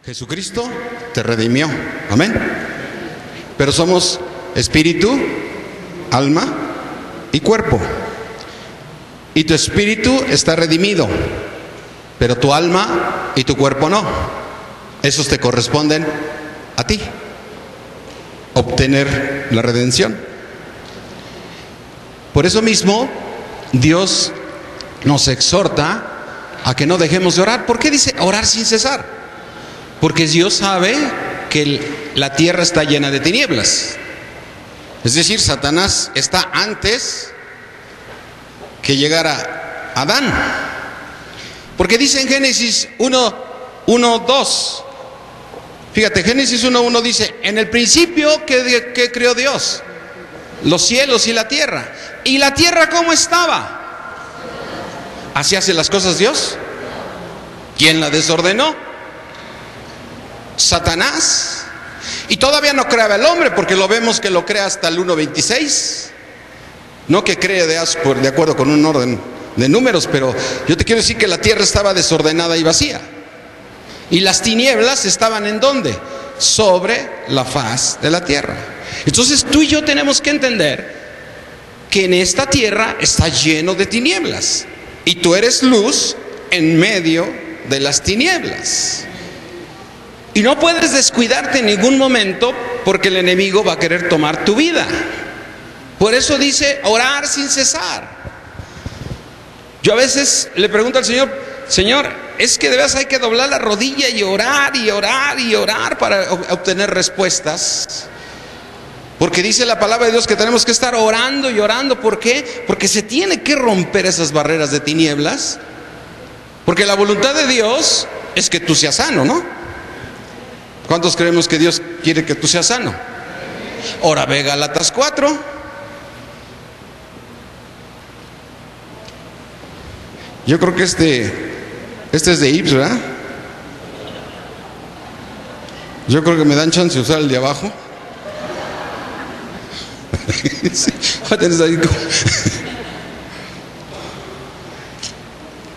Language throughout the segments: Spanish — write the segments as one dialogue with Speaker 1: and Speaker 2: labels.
Speaker 1: Jesucristo te redimió, amén. Pero somos espíritu, alma y cuerpo. Y tu espíritu está redimido, pero tu alma y tu cuerpo no. Esos te corresponden a ti, obtener la redención. Por eso mismo Dios nos exhorta a que no dejemos de orar. ¿Por qué dice orar sin cesar? Porque Dios sabe que la tierra está llena de tinieblas. Es decir, Satanás está antes que llegara Adán. Porque dice en Génesis 1:2. Fíjate, Génesis 1:1 dice: en el principio que creó Dios los cielos y la tierra. ¿Y la tierra cómo estaba? ¿Así hace las cosas Dios? ¿Quién la desordenó? Satanás. Y todavía no creaba el hombre, porque lo vemos que lo crea hasta el 1:26. No que cree de acuerdo con un orden de números, pero yo te quiero decir que la tierra estaba desordenada y vacía. Y las tinieblas estaban ¿en dónde? Sobre la faz de la tierra. Entonces tú y yo tenemos que entender que en esta tierra está lleno de tinieblas. Y tú eres luz en medio de las tinieblas. Y no puedes descuidarte en ningún momento, porque el enemigo va a querer tomar tu vida. Por eso dice orar sin cesar. Yo a veces le pregunto al Señor: Señor, es que de veras hay que doblar la rodilla y orar y orar y orar para obtener respuestas. Porque dice la palabra de Dios que tenemos que estar orando y orando. ¿Por qué? Porque se tiene que romper esas barreras de tinieblas. Porque la voluntad de Dios es que tú seas sano, ¿no? ¿Cuántos creemos que Dios quiere que tú seas sano? Ahora ve Gálatas 4. Yo creo que este es de Ips, ¿verdad? Yo creo que me dan chance de usar el de abajo. Sí, ahí.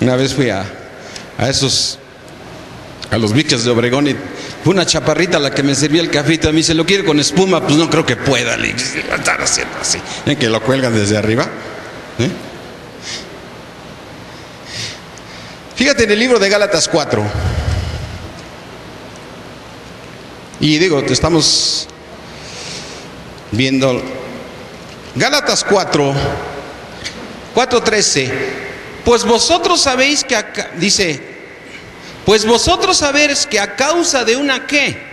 Speaker 1: Una vez fui a los bichos de Obregón, y fue una chaparrita la que me servía el café, y me dice: ¿lo quiere con espuma? Pues no creo que pueda. Le dije: va a estar haciendo así. ¿Ven que lo cuelgan desde arriba? Fíjate en el libro de Gálatas 4. Y digo, estamos viendo Gálatas 4:13. Pues vosotros sabéis que dice: pues vosotros sabéis que a causa de una ¿qué?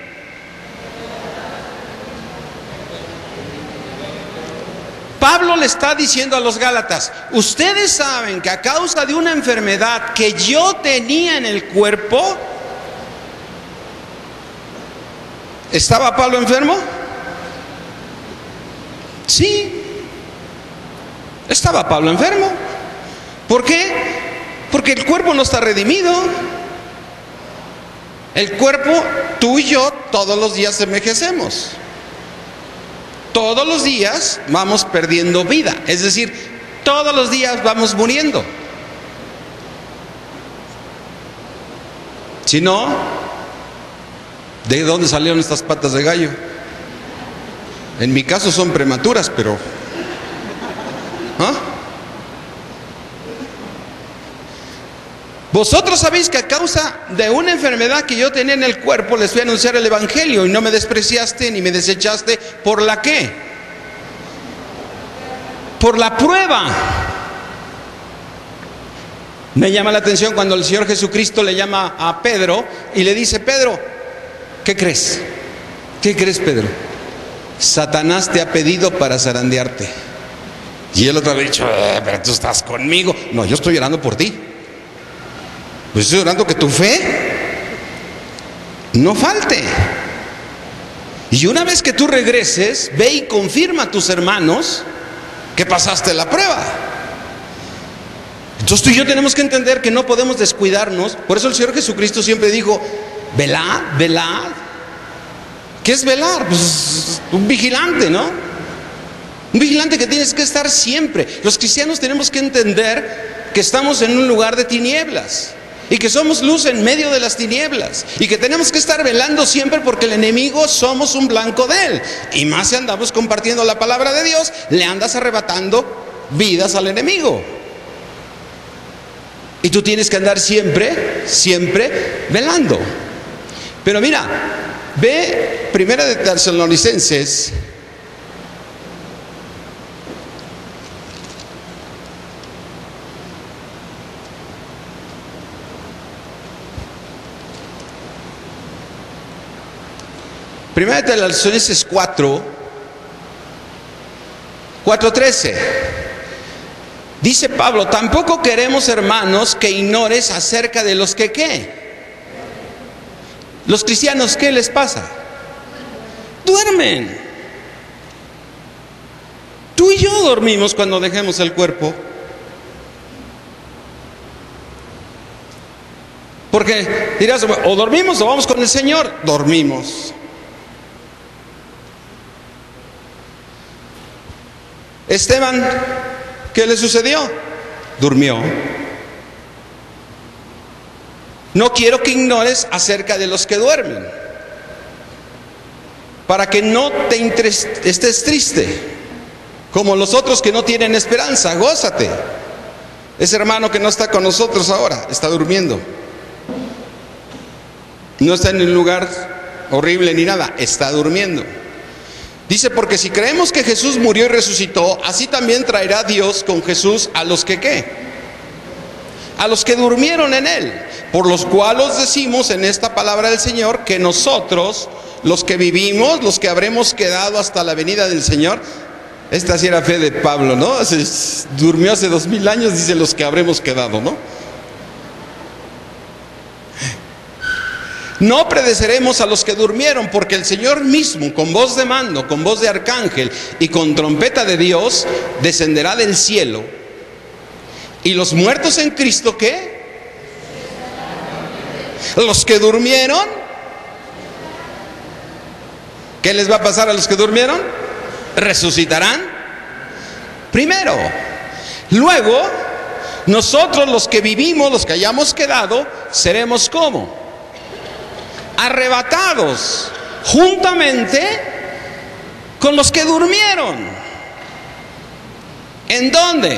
Speaker 1: Pablo le está diciendo a los Gálatas: ustedes saben que a causa de una enfermedad que yo tenía en el cuerpo. ¿Estaba Pablo enfermo? Sí. ¿Estaba Pablo enfermo? ¿Por qué? Porque el cuerpo no está redimido. El cuerpo, tú y yo, todos los días envejecemos. Todos los días vamos perdiendo vida. Es decir, todos los días vamos muriendo. Si no, ¿de dónde salieron estas patas de gallo? En mi caso son prematuras, pero vosotros sabéis que a causa de una enfermedad que yo tenía en el cuerpo les fui a anunciar el evangelio, y no me despreciaste ni me desechaste. ¿Por la qué? Por la prueba. Me llama la atención cuando el Señor Jesucristo le llama a Pedro y le dice: Pedro, ¿qué crees? ¿Qué crees, Pedro? Satanás te ha pedido para zarandearte. Y él otra vez dicho: pero tú estás conmigo. No, yo estoy orando por ti. Pues estoy orando que tu fe no falte. Y una vez que tú regreses, ve y confirma a tus hermanos que pasaste la prueba. Entonces tú y yo tenemos que entender que no podemos descuidarnos. Por eso el Señor Jesucristo siempre dijo: velad, velad. ¿Qué es velar? Pues un vigilante, ¿no? Un vigilante que tienes que estar siempre. Los cristianos tenemos que entender que estamos en un lugar de tinieblas. y que somos luz en medio de las tinieblas, y que tenemos que estar velando siempre porque el enemigo somos un blanco de él. Y más si andamos compartiendo la palabra de Dios, le andas arrebatando vidas al enemigo. Y tú tienes que andar siempre velando. Pero mira, ve Primera de Tesalonicenses, Primera de Tesalonicenses 4:13. Dice Pablo: tampoco queremos, hermanos, que ignores acerca de los que ¿qué? Los cristianos, ¿qué les pasa? Duermen. Tú y yo dormimos cuando dejemos el cuerpo. Porque dirás, o dormimos o vamos con el Señor. Dormimos. Esteban, ¿qué le sucedió? Durmió. No quiero que ignores acerca de los que duermen, para que no estés triste, como los otros que no tienen esperanza. Gózate. Ese hermano que no está con nosotros ahora, está durmiendo. No está en un lugar horrible ni nada, está durmiendo. Dice: porque si creemos que Jesús murió y resucitó, así también traerá Dios con Jesús a los que ¿qué? A los que durmieron en él. Por los cuales decimos en esta palabra del Señor que nosotros, los que vivimos, los que habremos quedado hasta la venida del Señor. Esta sí era fe de Pablo, ¿no? Durmió hace 2000 años, dice los que habremos quedado, ¿no? No predeceremos a los que durmieron, porque el Señor mismo, con voz de mando, con voz de arcángel y con trompeta de Dios, descenderá del cielo. Y los muertos en Cristo, ¿qué? Los que durmieron. ¿Qué les va a pasar a los que durmieron? Resucitarán primero. Luego, nosotros los que vivimos, los que hayamos quedado, seremos ¿cómo? Arrebatados juntamente con los que durmieron. ¿En dónde?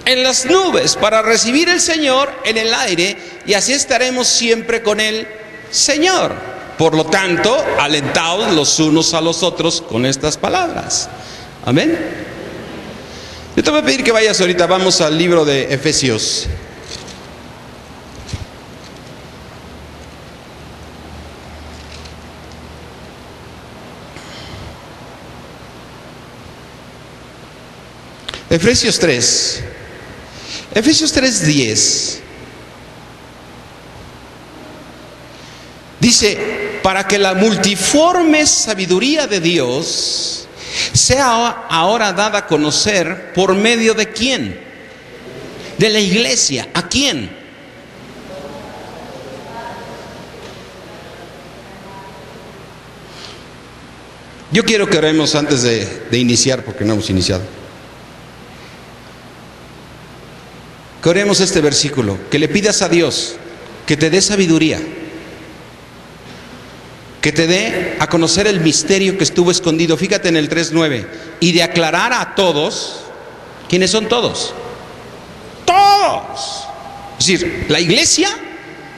Speaker 1: En las nubes, para recibir el Señor en el aire, y así estaremos siempre con el Señor. Por lo tanto, alentaos los unos a los otros con estas palabras. Amén. Yo te voy a pedir que vayas ahorita, vamos al libro de Efesios. Efesios 3. Efesios 3:10. Dice: para que la multiforme sabiduría de Dios sea ahora dada a conocer por medio de ¿quién? De la iglesia. ¿A quién? Yo quiero que oremos antes de iniciar, porque no hemos iniciado. Que oremos este versículo, que le pidas a Dios que te dé sabiduría, que te dé a conocer el misterio que estuvo escondido. Fíjate en el 3:9, y de aclarar a todos. ¿Quiénes son todos? Todos. Es decir, la iglesia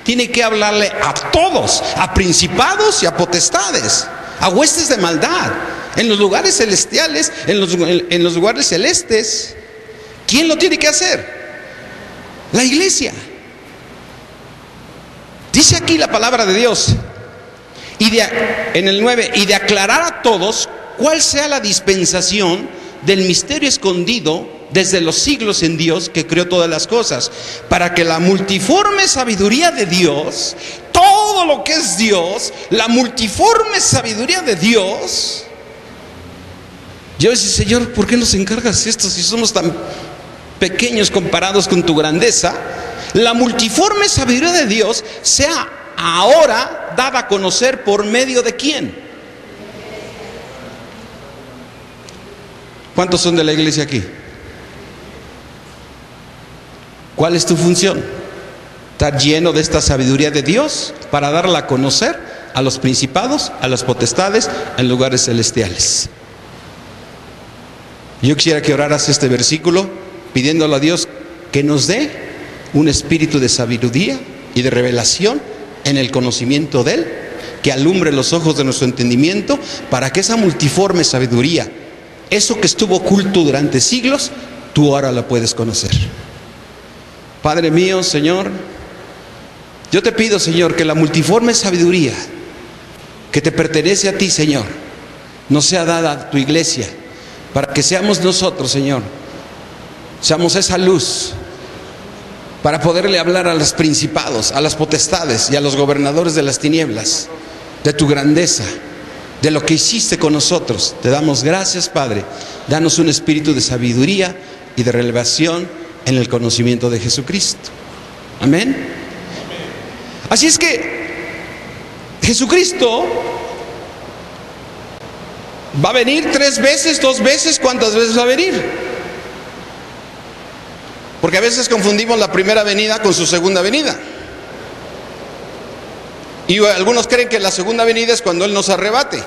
Speaker 1: tiene que hablarle a todos, a principados y a potestades, a huestes de maldad, en los lugares celestiales, en los lugares celestes. ¿Quién lo tiene que hacer? La iglesia. Dice aquí la palabra de Dios, en el 9, y de aclarar a todos cuál sea la dispensación del misterio escondido desde los siglos en Dios, que creó todas las cosas, para que la multiforme sabiduría de Dios, todo lo que es Dios, la multiforme sabiduría de Dios. Yo decía: Señor, ¿por qué nos encargas esto si somos tan pequeños comparados con tu grandeza? La multiforme sabiduría de Dios sea ahora dada a conocer por medio de ¿quién? ¿Cuántos son de la iglesia aquí? ¿Cuál es tu función? Estar lleno de esta sabiduría de Dios para darla a conocer a los principados, a las potestades, en lugares celestiales. Yo quisiera que oraras este versículo pidiéndole a Dios que nos dé un espíritu de sabiduría y de revelación en el conocimiento de Él, que alumbre los ojos de nuestro entendimiento para que esa multiforme sabiduría, eso que estuvo oculto durante siglos, tú ahora la puedes conocer. Padre mío, Señor, yo te pido, Señor, que la multiforme sabiduría que te pertenece a ti, Señor, nos sea dada a tu iglesia, para que seamos nosotros, Señor, seamos esa luz para poderle hablar a los principados, a las potestades y a los gobernadores de las tinieblas, de tu grandeza, de lo que hiciste con nosotros. Te damos gracias, Padre. Danos un espíritu de sabiduría y de revelación en el conocimiento de Jesucristo. Amén. Así es que Jesucristo va a venir 3 veces, 2 veces, ¿cuántas veces va a venir? Porque a veces confundimos la primera venida con su segunda venida. Y algunos creen que la segunda venida es cuando Él nos arrebate.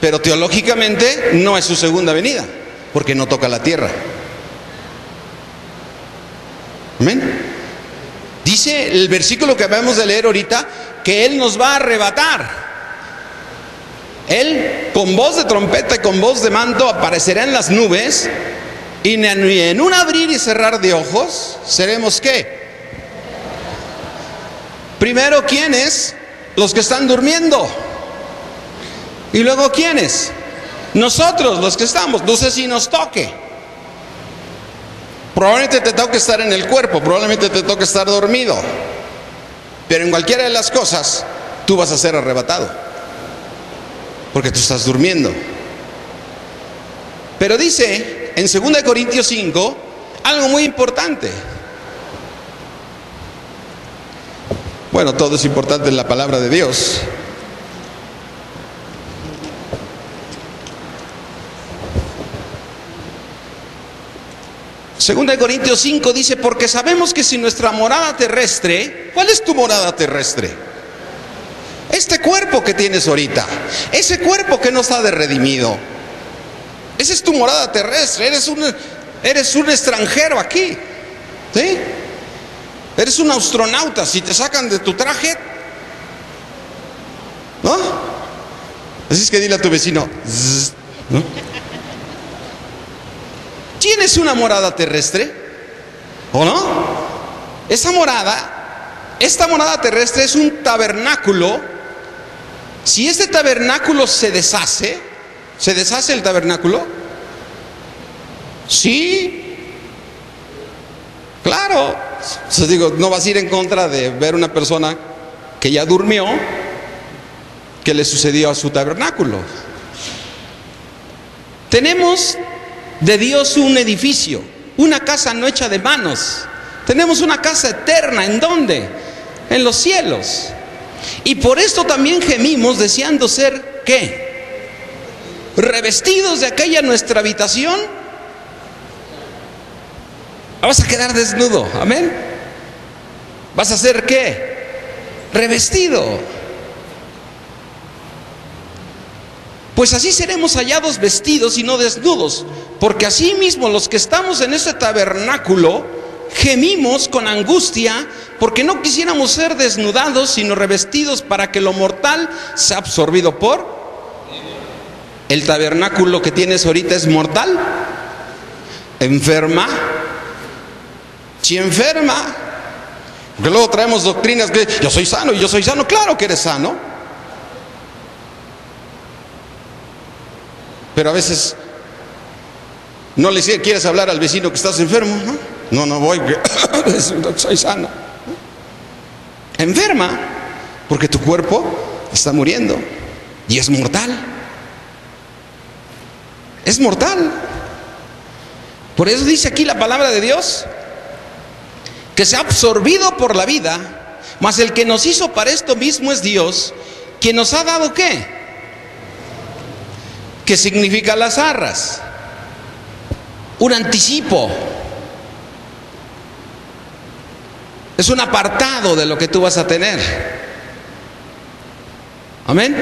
Speaker 1: Pero teológicamente no es su segunda venida, porque no toca la tierra. Amén. Dice el versículo que acabamos de leer ahorita que Él nos va a arrebatar. Él con voz de trompeta y con voz de mando aparecerá en las nubes, y en un abrir y cerrar de ojos seremos ¿qué? Primero, ¿quiénes? Los que están durmiendo. Y luego, ¿quiénes? Nosotros, los que estamos. No sé si nos toque. Probablemente te toque estar en el cuerpo, probablemente te toque estar dormido. Pero en cualquiera de las cosas, tú vas a ser arrebatado, porque tú estás durmiendo. Pero dice en 2 Corintios 5 algo muy importante. Bueno, todo es importante en la palabra de Dios. Segunda de Corintios 5 dice: porque sabemos que si nuestra morada terrestre, ¿cuál es tu morada terrestre? Este cuerpo que tienes ahorita, ese cuerpo que no está de redimido, esa es tu morada terrestre. Eres un extranjero aquí, ¿sí? Eres un astronauta. Si te sacan de tu traje, ¿no? Así es que dile a tu vecino, ¿no? ¿Tienes una morada terrestre? ¿O no? Esta morada terrestre es un tabernáculo. Si este tabernáculo se deshace el tabernáculo. Sí, claro. Entonces digo, no vas a ir en contra de ver una persona que ya durmió, que le sucedió a su tabernáculo. Tenemos de Dios un edificio, una casa no hecha de manos. Tenemos una casa eterna. ¿En dónde? En los cielos. Y por esto también gemimos deseando ser ¿qué? Revestidos de aquella nuestra habitación. Vas a quedar desnudo, amén. Vas a ser ¿qué? Revestido. Pues así seremos hallados vestidos y no desnudos, porque así mismo los que estamos en este tabernáculo gemimos con angustia, porque no quisiéramos ser desnudados, sino revestidos, para que lo mortal sea absorbido por el tabernáculo que tienes ahorita. Es mortal. Enferma. Si enferma, porque luego traemos doctrinas que yo soy sano y yo soy sano. Claro que eres sano, pero a veces no le quieres hablar al vecino que estás enfermo, ¿no? No voy, soy sano. Enferma, porque tu cuerpo está muriendo y es mortal. Es mortal. Por eso dice aquí la palabra de Dios que se ha absorbido por la vida, mas el que nos hizo para esto mismo es Dios, quien nos ha dado ¿qué? ¿Qué significa las arras? Un anticipo. Es un apartado de lo que tú vas a tener. Amén.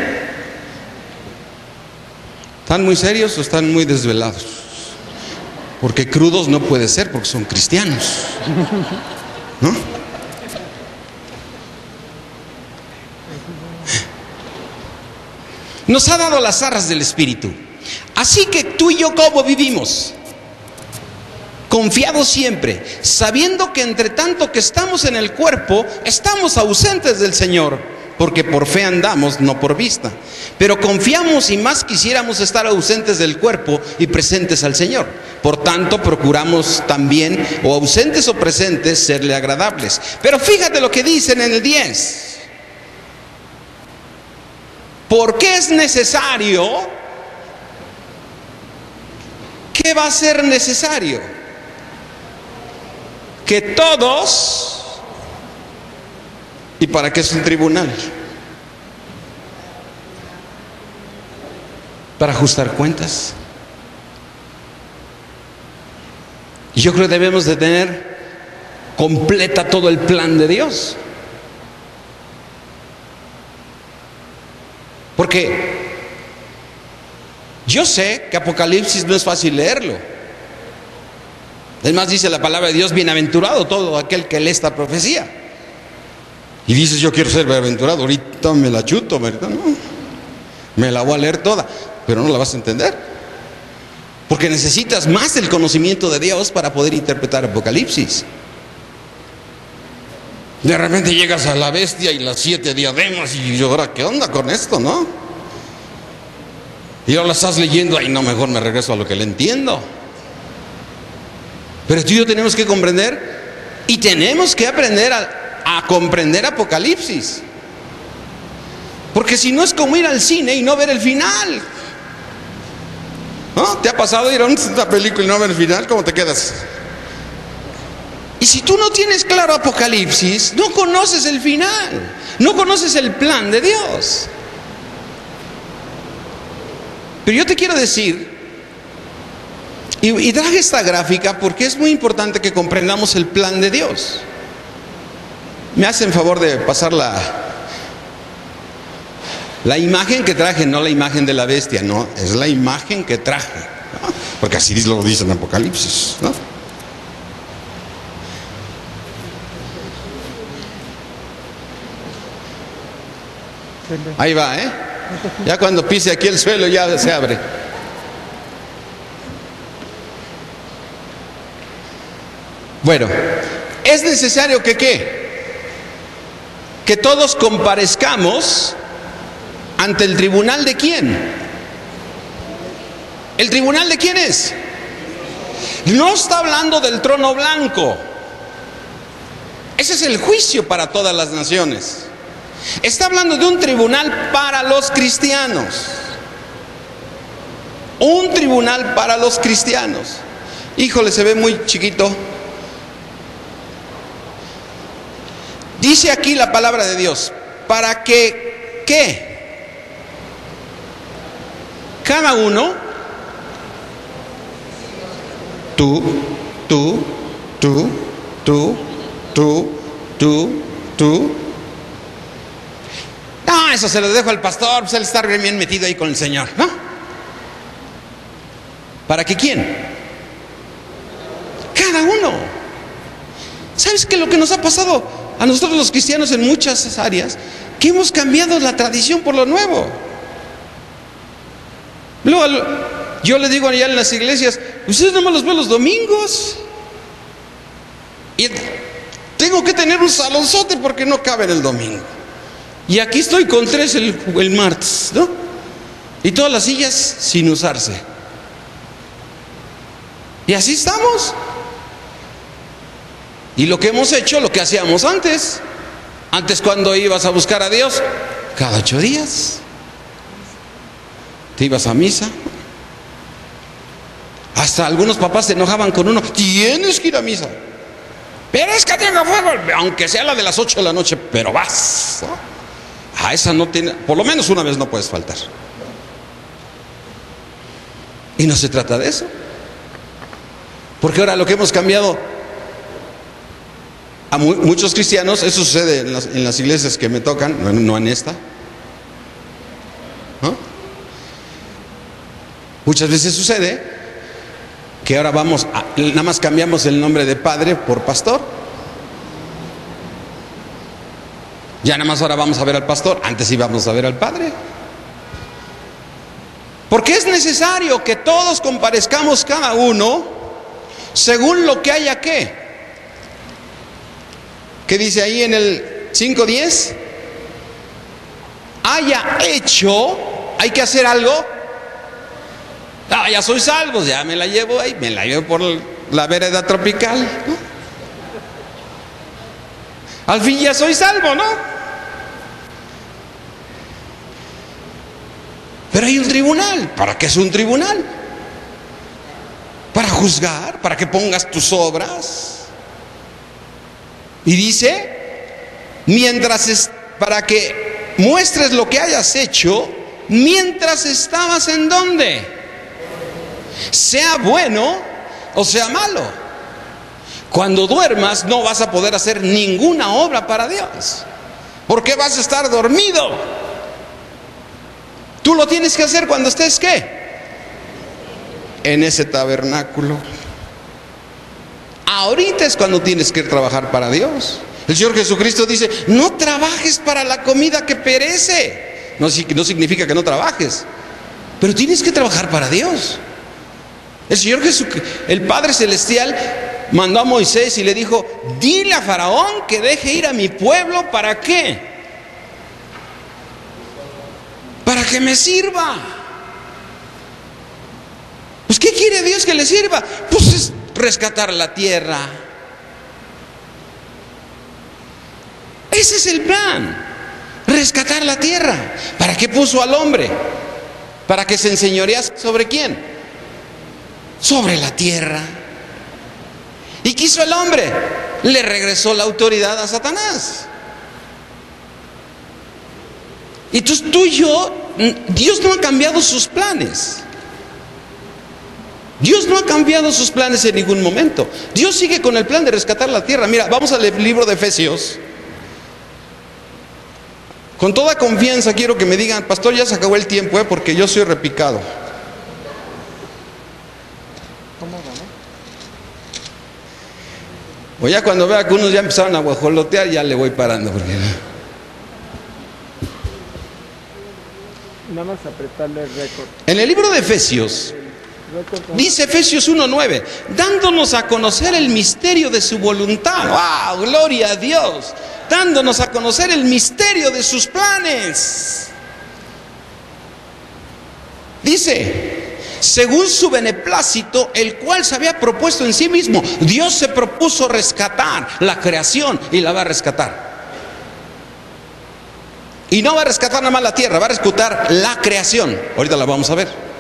Speaker 1: ¿Están muy serios o están muy desvelados? Porque crudos no puede ser, porque son cristianos, ¿no? Nos ha dado las arras del Espíritu. Así que tú y yo, ¿cómo vivimos? Confiados siempre, sabiendo que entre tanto que estamos en el cuerpo, estamos ausentes del Señor, porque por fe andamos, no por vista. Pero confiamos y más quisiéramos estar ausentes del cuerpo y presentes al Señor. Por tanto, procuramos también, o ausentes o presentes, serle agradables. Pero fíjate lo que dicen en el 10. ¿Por qué es necesario? ¿Qué va a ser necesario? Que todos. ¿Y para qué es un tribunal? Para ajustar cuentas. Y yo creo que debemos de tener completa todo el plan de Dios. Porque yo sé que Apocalipsis no es fácil leerlo. Además dice la palabra de Dios: bienaventurado todo aquel que lee esta profecía. Y dices: yo quiero ser bienaventurado, ahorita me la chuto, ¿verdad? No, me la voy a leer toda, pero no la vas a entender. Porque necesitas más el conocimiento de Dios para poder interpretar Apocalipsis. De repente llegas a la bestia y las 7 diademas y yo, ahora, ¿qué onda con esto, no? Y ahora la estás leyendo, ahí no, mejor me regreso a lo que le entiendo. Pero tú y yo tenemos que comprender, y tenemos que aprender a comprender Apocalipsis. Porque si no, es como ir al cine y no ver el final. ¿No? ¿Te ha pasado ir a una película y no ver el final? ¿Cómo te quedas? Y si tú no tienes claro Apocalipsis, no conoces el final, no conoces el plan de Dios. Pero yo te quiero decir, y traje esta gráfica porque es muy importante que comprendamos el plan de Dios. ¿Me hacen favor de pasar la imagen que traje? No la imagen de la bestia, no, es la imagen que traje, ¿no? Porque así lo dice en Apocalipsis, ¿no? Ahí va, ¿eh? Ya cuando pise aquí el suelo ya se abre. Bueno, es necesario que ¿qué? Que todos comparezcamos ante el tribunal de ¿quién? ¿El tribunal de quién es? No está hablando del trono blanco. Ese es el juicio para todas las naciones. Está hablando de un tribunal para los cristianos. Un tribunal para los cristianos. Híjole, se ve muy chiquito. Dice aquí la palabra de Dios, para que, ¿qué? Cada uno, tú, no, eso se lo dejo al pastor, pues él está bien metido ahí con el Señor, ¿no? ¿Para qué quién? Cada uno. ¿Sabes qué? Lo que nos ha pasado a nosotros los cristianos en muchas áreas, que hemos cambiado la tradición por lo nuevo. Luego, yo le digo allá en las iglesias: ustedes no me los ven los domingos. Y tengo que tener un salonzote porque no cabe en el domingo. Y aquí estoy con 3 el martes, ¿no? Y todas las sillas sin usarse. Y así estamos. Y lo que hemos hecho, lo que hacíamos antes. Antes, cuando ibas a buscar a Dios, cada 8 días te ibas a misa. Hasta algunos papás se enojaban con uno: tienes que ir a misa. Pero es que tenga fuego, aunque sea la de las 8 de la noche, pero vas, ¿no? A esa no tiene, por lo menos una vez no puedes faltar. Y no se trata de eso. Porque ahora lo que hemos cambiado A muchos cristianos, eso sucede en las iglesias que me tocan, no en esta, ¿no? Muchas veces sucede que ahora nada más cambiamos el nombre de padre por pastor. Ya nada más ahora vamos a ver al pastor, antes íbamos a ver al padre. Porque es necesario que todos comparezcamos cada uno según lo que haya ¿Qué dice ahí en el 5:10? Haya hecho, hay que hacer algo. Ya soy salvo, ya me la llevo ahí, me la llevo por la vereda tropical, ¿no? Al fin ya soy salvo, ¿no? Pero hay un tribunal. ¿Para qué es un tribunal? Para juzgar, para que pongas tus obras. Y dice, para que muestres lo que hayas hecho mientras estabas en ¿dónde? Sea bueno o sea malo. Cuando duermas no vas a poder hacer ninguna obra para Dios, porque vas a estar dormido. Tú lo tienes que hacer cuando estés en ese tabernáculo. Ahorita es cuando tienes que trabajar para Dios. El Señor Jesucristo dice, no trabajes para la comida que perece. No significa que no trabajes, pero tienes que trabajar para Dios. El Señor Jesucristo, el Padre Celestial, mandó a Moisés y le dijo, dile a Faraón que deje ir a mi pueblo. ¿Para qué? Para que me sirva. Pues ¿qué quiere Dios que le sirva? Pues es rescatar la tierra. Ese es el plan, rescatar la tierra. ¿Para qué puso al hombre? Para que se enseñorease ¿sobre quién? Sobre la tierra. ¿Y qué hizo el hombre? Le regresó la autoridad a Satanás. Entonces tú y yo, Dios no ha cambiado sus planes. Dios no ha cambiado sus planes en ningún momento. Dios sigue con el plan de rescatar la tierra. Mira, vamos al libro de Efesios. Con toda confianza quiero que me digan, pastor, ya se acabó el tiempo, porque yo soy repicado. O ya cuando vea que unos ya empezaron a guajolotear, ya le voy parando. Porque
Speaker 2: nada más apretarle el récord.
Speaker 1: en el libro de Efesios, dice Efesios 1:9, dándonos a conocer el misterio de su voluntad. ¡Wow! ¡Gloria a Dios! Dándonos a conocer el misterio de sus planes. Dice, según su beneplácito, el cual se había propuesto en sí mismo. Dios se propuso rescatar la creación y la va a rescatar. Y no va a rescatar nada más la tierra, va a rescatar la creación. Ahorita la vamos a ver.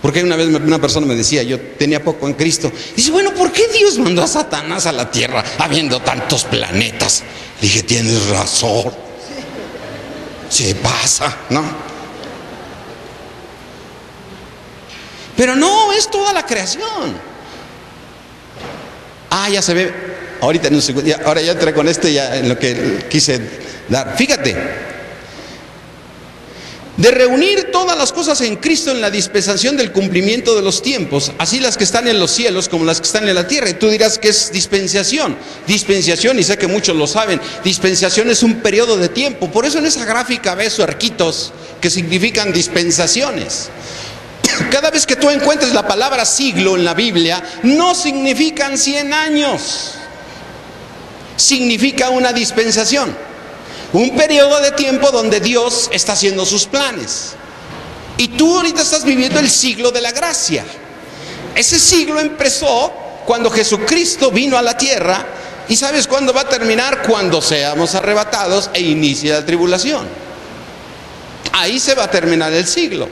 Speaker 1: Porque una vez una persona me decía, yo tenía poco en Cristo, dice, bueno, ¿por qué Dios mandó a Satanás a la tierra habiendo tantos planetas? Le dije, tienes razón. Se pasa, ¿no? Pero no, es toda la creación. Ya se ve. Ahorita en un segundo, ahora ya entré con ya en lo que quise dar. Fíjate. De reunir todas las cosas en Cristo en la dispensación del cumplimiento de los tiempos, así las que están en los cielos como las que están en la tierra. Y tú dirás que es dispensación. Dispensación, y sé que muchos lo saben, dispensación es un periodo de tiempo. Por eso en esa gráfica ves arquitos que significan dispensaciones. Cada vez que tú encuentres la palabra siglo en la Biblia, no significan 100 años. Significa una dispensación. Un periodo de tiempo donde Dios está haciendo sus planes. Y tú ahorita estás viviendo el siglo de la gracia. Ese siglo empezó cuando Jesucristo vino a la tierra. ¿Y sabes cuándo va a terminar? Cuando seamos arrebatados e inicie la tribulación. Ahí se va a terminar el siglo.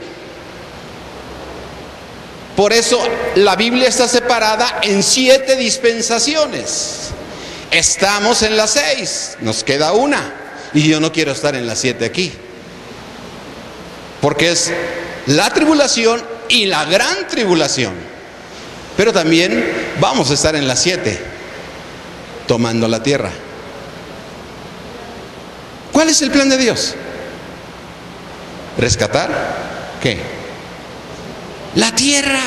Speaker 1: Por eso la Biblia está separada en 7 dispensaciones. Estamos en las 6, nos queda una. Y yo no quiero estar en las 7 aquí, porque es la tribulación y la gran tribulación. Pero también vamos a estar en las 7. tomando la tierra. ¿Cuál es el plan de Dios? ¿Rescatar qué? La tierra,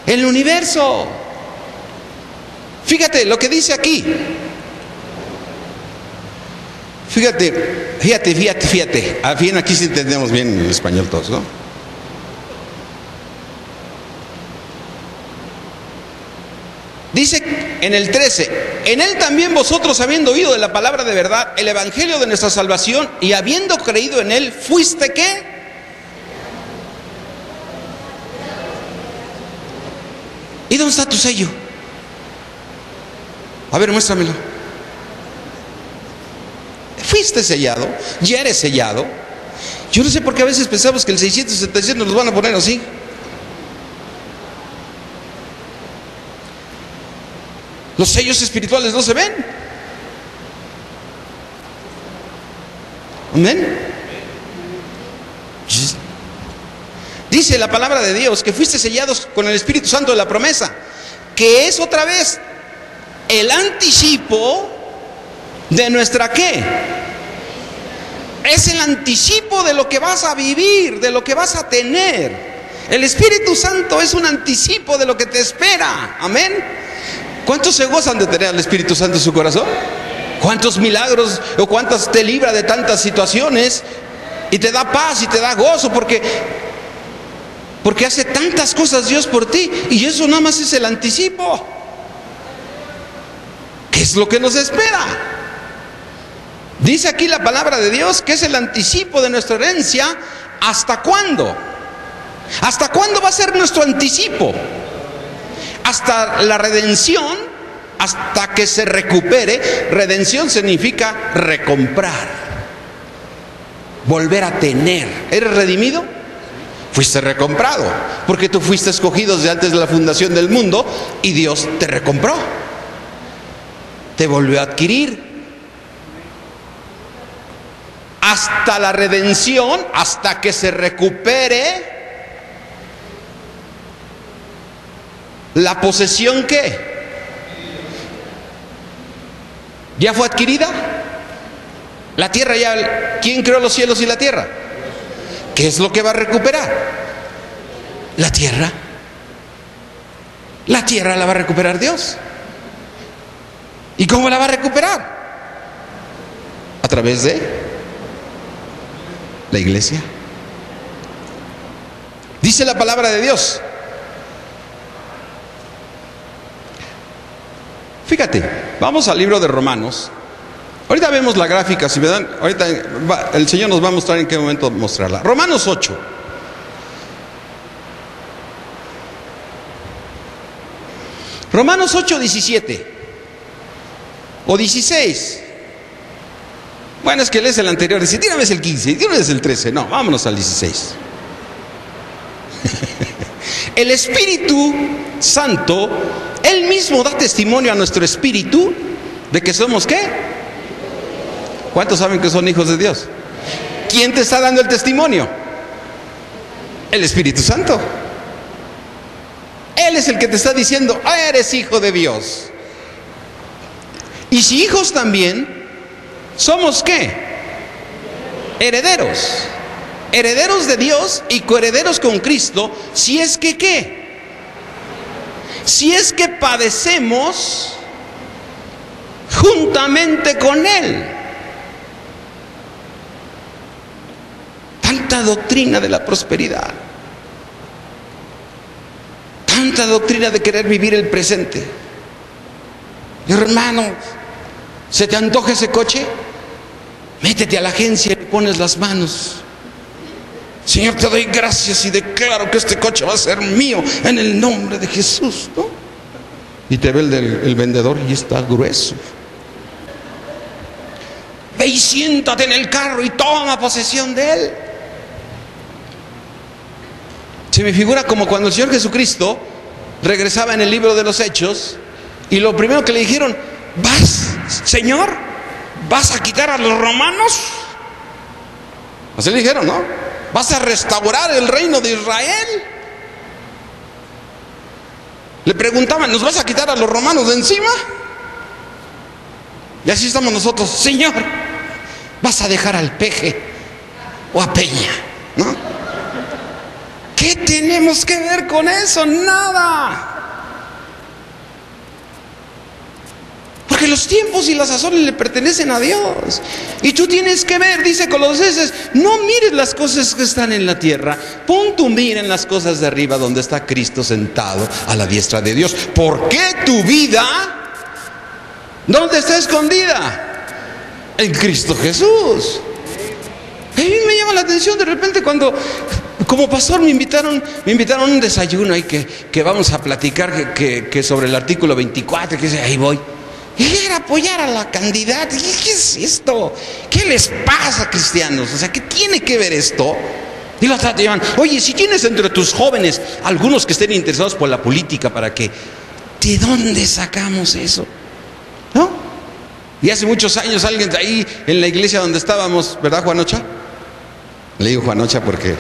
Speaker 1: el universo. Fíjate lo que dice aquí. Fíjate. Bien, aquí sí entendemos bien el español todos, ¿no? Dice en el 13, en él también vosotros, habiendo oído de la palabra de verdad, el evangelio de nuestra salvación, y habiendo creído en él, ¿fuiste qué? ¿Y dónde está tu sello? A ver, muéstramelo. Fuiste sellado, ya eres sellado. Yo no sé por qué a veces pensamos que el 677 nos los van a poner así. Los sellos espirituales no se ven. Amén. Dice la palabra de Dios que fuiste sellados con el Espíritu Santo de la promesa, que es otra vez el anticipo de nuestra ¿qué? Es el anticipo de lo que vas a vivir, de lo que vas a tener. El Espíritu Santo es un anticipo de lo que te espera. Amén. ¿Cuántos se gozan de tener al Espíritu Santo en su corazón? ¿Cuántos milagros o cuántas te libra de tantas situaciones y te da paz y te da gozo porque hace tantas cosas Dios por ti? Y eso nada más es el anticipo. ¿Qué es lo que nos espera? Dice aquí la palabra de Dios que es el anticipo de nuestra herencia. ¿Hasta cuándo? ¿Hasta cuándo va a ser nuestro anticipo? Hasta la redención, hasta que se recupere. Redención significa recomprar, volver a tener. ¿Eres redimido? Fuiste recomprado, porque tú fuiste escogido desde antes de la fundación del mundo y Dios te recompró, te volvió a adquirir. Hasta la redención, hasta que se recupere la posesión. ¿Qué? ¿Ya fue adquirida? La tierra ya, ¿quién creó los cielos y la tierra? ¿Qué es lo que va a recuperar? La tierra. La tierra la va a recuperar Dios. ¿Y cómo la va a recuperar? A través de la iglesia. Dice la palabra de Dios. Fíjate, vamos al libro de Romanos. Ahorita vemos la gráfica, si me dan, ahorita el Señor nos va a mostrar en qué momento mostrarla. Romanos 8. Romanos 8, 17 o 16. Bueno, es que lees el anterior, dice, tírame el 15, tírame el 13. No, vámonos al 16. El Espíritu Santo, Él mismo da testimonio a nuestro espíritu de que somos ¿qué? ¿Cuántos saben que son hijos de Dios? ¿Quién te está dando el testimonio? El Espíritu Santo. Él es el que te está diciendo, eres hijo de Dios. Y si hijos también, ¿somos qué? Herederos. Herederos de Dios y coherederos con Cristo, si es que ¿qué? Si es que padecemos juntamente con Él. Tanta doctrina de la prosperidad, tanta doctrina de querer vivir el presente. Hermano, ¿se te antoja ese coche? Métete a la agencia y pones las manos. Señor, te doy gracias y declaro que este coche va a ser mío en el nombre de Jesús, ¿no? Y te ve el vendedor y está grueso. Ve y siéntate en el carro y toma posesión de él. Se me figura como cuando el Señor Jesucristo regresaba en el libro de los Hechos y lo primero que le dijeron, Señor, ¿vas a quitar a los romanos? Así le dijeron, ¿no? ¿Vas a restaurar el reino de Israel? Le preguntaban, ¿nos vas a quitar a los romanos de encima? Y así estamos nosotros: Señor, vas a dejar al Peje o a Peña, ¿no? ¿Qué tenemos que ver con eso? Nada. Porque los tiempos y las sazones le pertenecen a Dios. Y tú tienes que ver, dice Colosenses, no mires las cosas que están en la tierra, pon tu mira en las cosas de arriba, donde está Cristo sentado a la diestra de Dios. ¿Por qué tu vida dónde está escondida? En Cristo Jesús. A mí me llama la atención de repente cuando, como pastor, me invitaron a un desayuno ahí que vamos a platicar que sobre el artículo 24, que ahí voy. Y era apoyar a la candidata. ¿Qué es esto? ¿Qué les pasa, cristianos? O sea, ¿qué tiene que ver esto? Y los te llaman: oye, si tienes entre tus jóvenes algunos que estén interesados por la política, ¿para qué? ¿De dónde sacamos eso? ¿No? Y hace muchos años alguien de ahí en la iglesia donde estábamos, ¿verdad, Juanocha? Le digo Juanocha porque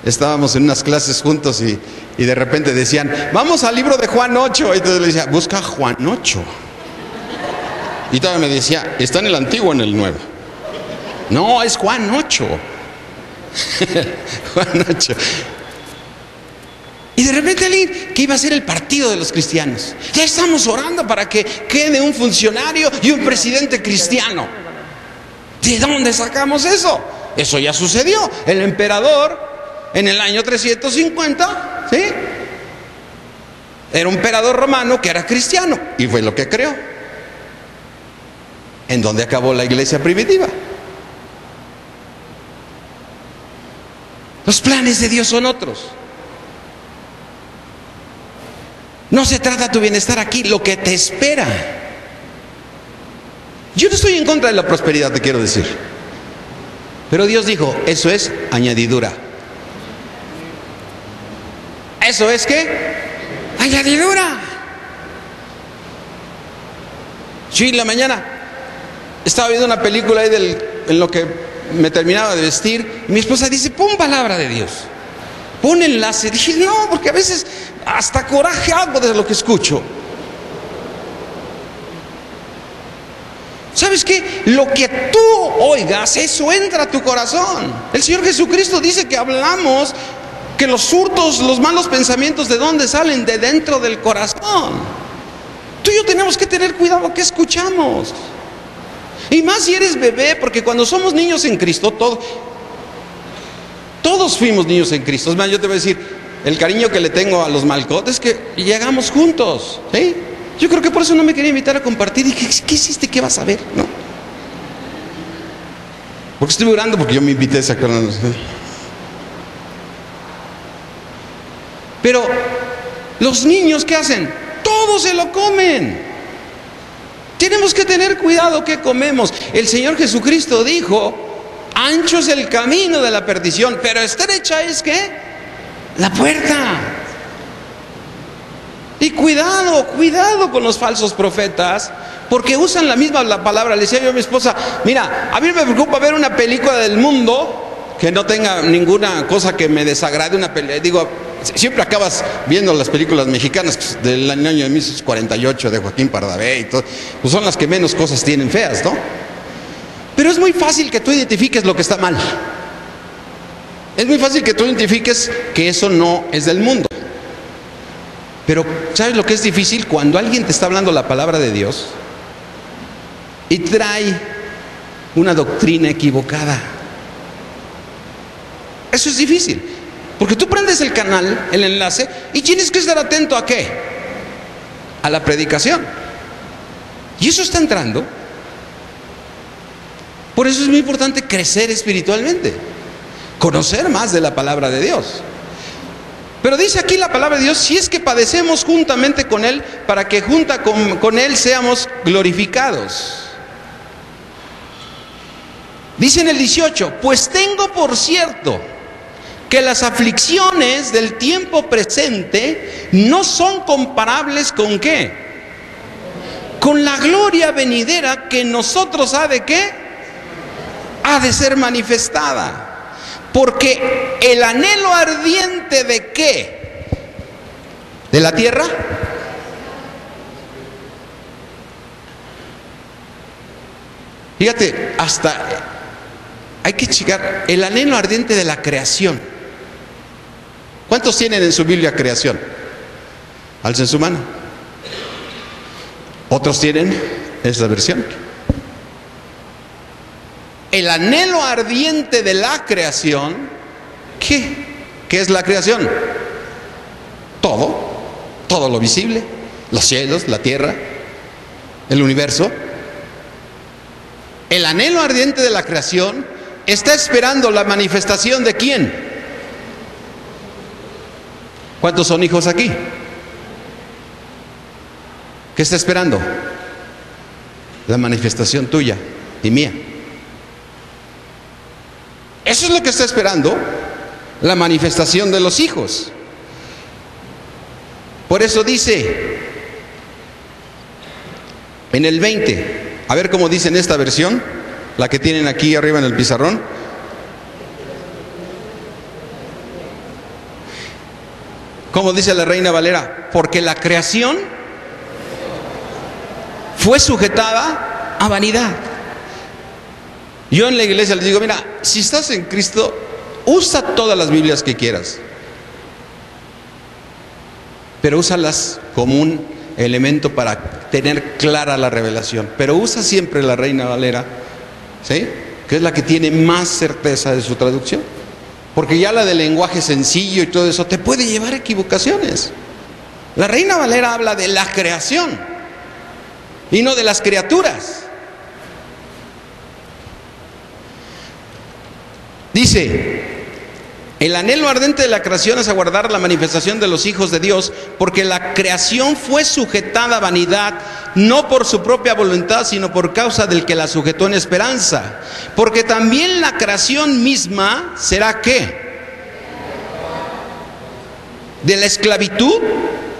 Speaker 1: estábamos en unas clases juntos y de repente decían: vamos al libro de Juan 8. Y entonces le decía: busca Juan 8. Y todavía me decía: ¿está en el antiguo o en el nuevo? No, es Juan 8. Juan 8. Y de repente alguien que iba a ser el partido de los cristianos: ya estamos orando para que quede un funcionario y un presidente cristiano. ¿De dónde sacamos eso? Eso ya sucedió. El emperador en el año 350, ¿sí?, era un emperador romano que era cristiano y fue lo que creó. ¿En dónde acabó la iglesia primitiva? Los planes de Dios son otros. No se trata de tu bienestar aquí, lo que te espera. Yo no estoy en contra de la prosperidad, te quiero decir. Pero Dios dijo: eso es añadidura. ¿Eso es qué? Añadidura. Yo en la mañana estaba viendo una película ahí en lo que me terminaba de vestir, y mi esposa dice: pon palabra de Dios, pon enlace. Dije: no, porque a veces hasta coraje hago de lo que escucho. ¿Sabes qué? Lo que tú oigas, eso entra a tu corazón. El Señor Jesucristo dice que hablamos, que los hurtos, los malos pensamientos, ¿de dónde salen? De dentro del corazón. Tú y yo tenemos que tener cuidado que escuchamos. Y más si eres bebé, porque cuando somos niños en Cristo, todos fuimos niños en Cristo. Es más, yo te voy a decir, el cariño que le tengo a los Malcot es que llegamos juntos, ¿sí? Yo creo que por eso no me quería invitar a compartir. Dije: ¿qué hiciste? ¿Qué vas a ver? ¿No? Porque estoy orando porque yo me invité a sacar. Pero los niños, ¿qué hacen? Todos se lo comen. Tenemos que tener cuidado que comemos. El Señor Jesucristo dijo: ancho es el camino de la perdición, pero estrecha es ¿qué? La puerta. Y cuidado con los falsos profetas, porque usan la misma palabra. Le decía yo a mi esposa: mira, a mí me preocupa ver una película del mundo que no tenga ninguna cosa que me desagrade. Digo, siempre acabas viendo las películas mexicanas pues, del año de 1948 de Joaquín Pardavé y todo, pues son las que menos cosas tienen feas, ¿no? Pero es muy fácil que tú identifiques lo que está mal. Es muy fácil que tú identifiques que eso no es del mundo. Pero ¿sabes lo que es difícil? Cuando alguien te está hablando la palabra de Dios y trae una doctrina equivocada. Eso es difícil. Porque tú prendes el canal, el enlace, y tienes que estar atento ¿a qué? A la predicación. Y eso está entrando. Por eso es muy importante crecer espiritualmente, conocer más de la palabra de Dios. Pero dice aquí la palabra de Dios: si es que padecemos juntamente con Él, para que junta con Él seamos glorificados. Dice en el 18: pues tengo por cierto que las aflicciones del tiempo presente no son comparables ¿con qué? Con la gloria venidera que en nosotros ha de ¿qué? Ha de ser manifestada. Porque el anhelo ardiente ¿de qué? ¿De la tierra? Fíjate, hasta hay que checar el anhelo ardiente de la creación. ¿Cuántos tienen en su Biblia creación? Alcen su mano. Otros tienen esta versión. El anhelo ardiente de la creación. ¿Qué es la creación? Todo lo visible, los cielos, la tierra, el universo. El anhelo ardiente de la creación está esperando la manifestación de ¿quién? ¿Cuántos son hijos aquí? ¿Qué está esperando? La manifestación tuya y mía. Eso es lo que está esperando, la manifestación de los hijos. Por eso dice en el 20, a ver cómo dice en esta versión, la que tienen aquí arriba en el pizarrón. ¿Cómo dice la Reina Valera? Porque la creación fue sujetada a vanidad. Yo en la iglesia les digo, mira, si estás en Cristo, usa todas las Biblias que quieras, pero úsalas como un elemento para tener clara la revelación. Pero usa siempre la Reina Valera, ¿sí?, que es la que tiene más certeza de su traducción. Porque ya la del lenguaje sencillo y todo eso te puede llevar a equivocaciones. La Reina Valera habla de la creación y no de las criaturas. Dice, el anhelo ardente de la creación es aguardar la manifestación de los hijos de Dios, porque la creación fue sujetada a vanidad, no por su propia voluntad, sino por causa del que la sujetó en esperanza. Porque también la creación misma será ¿qué? De la esclavitud,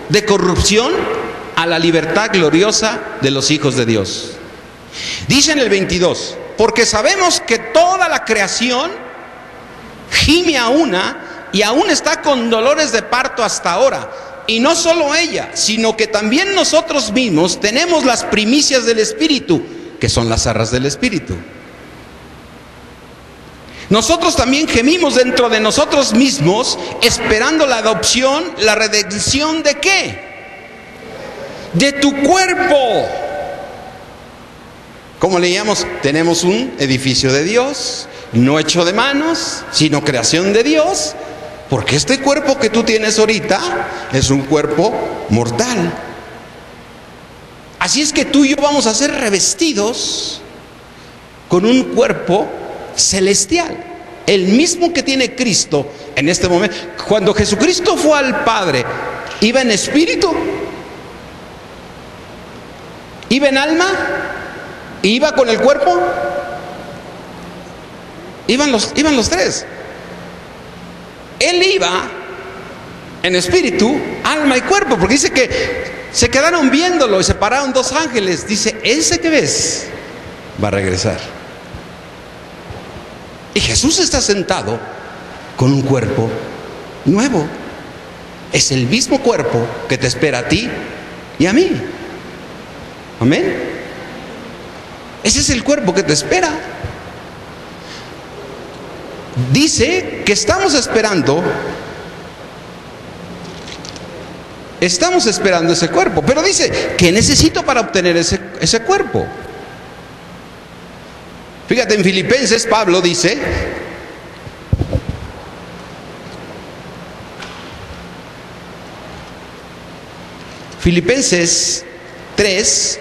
Speaker 1: de corrupción, a la libertad gloriosa de los hijos de Dios. Dice en el 22, porque sabemos que toda la creación gime a una y aún está con dolores de parto hasta ahora. Y no solo ella, sino que también nosotros mismos tenemos las primicias del Espíritu, que son las arras del Espíritu. Nosotros también gemimos dentro de nosotros mismos, esperando la adopción, la redención ¿de qué? De tu cuerpo. Como leíamos, tenemos un edificio de Dios, no hecho de manos, sino creación de Dios, porque este cuerpo que tú tienes ahorita es un cuerpo mortal. Así es que tú y yo vamos a ser revestidos con un cuerpo celestial, el mismo que tiene Cristo en este momento. Cuando Jesucristo fue al Padre, ¿iba en espíritu? ¿Iba en alma? ¿Iba con el cuerpo? Iban los tres. Él iba en espíritu, alma y cuerpo, porque dice que se quedaron viéndolo y se pararon dos ángeles. Dice, ese que ves va a regresar. Y Jesús está sentado con un cuerpo nuevo. Es el mismo cuerpo que te espera a ti y a mí. Amén. Ese es el cuerpo que te espera. Dice que estamos esperando ese cuerpo, pero dice que necesito para obtener ese cuerpo. Fíjate, en Filipenses Pablo dice, Filipenses 3,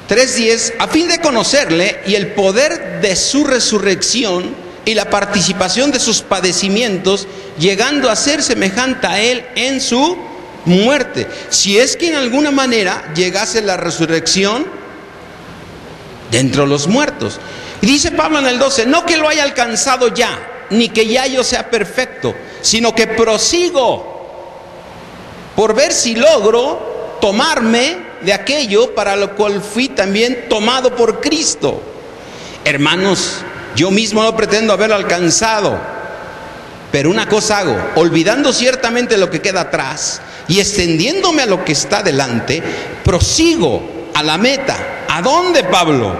Speaker 1: 3:10, a fin de conocerle y el poder de su resurrección y la participación de sus padecimientos, llegando a ser semejante a él en su muerte, si es que en alguna manera llegase la resurrección de entre los muertos. Y dice Pablo en el 12, no que lo haya alcanzado ya, ni que ya yo sea perfecto, sino que prosigo por ver si logro tomarme de aquello para lo cual fui también tomado por Cristo. Hermanos, yo mismo no pretendo haberlo alcanzado, Pero una cosa hago, olvidando ciertamente lo que queda atrás y extendiéndome a lo que está delante, prosigo a la meta. ¿A dónde, Pablo?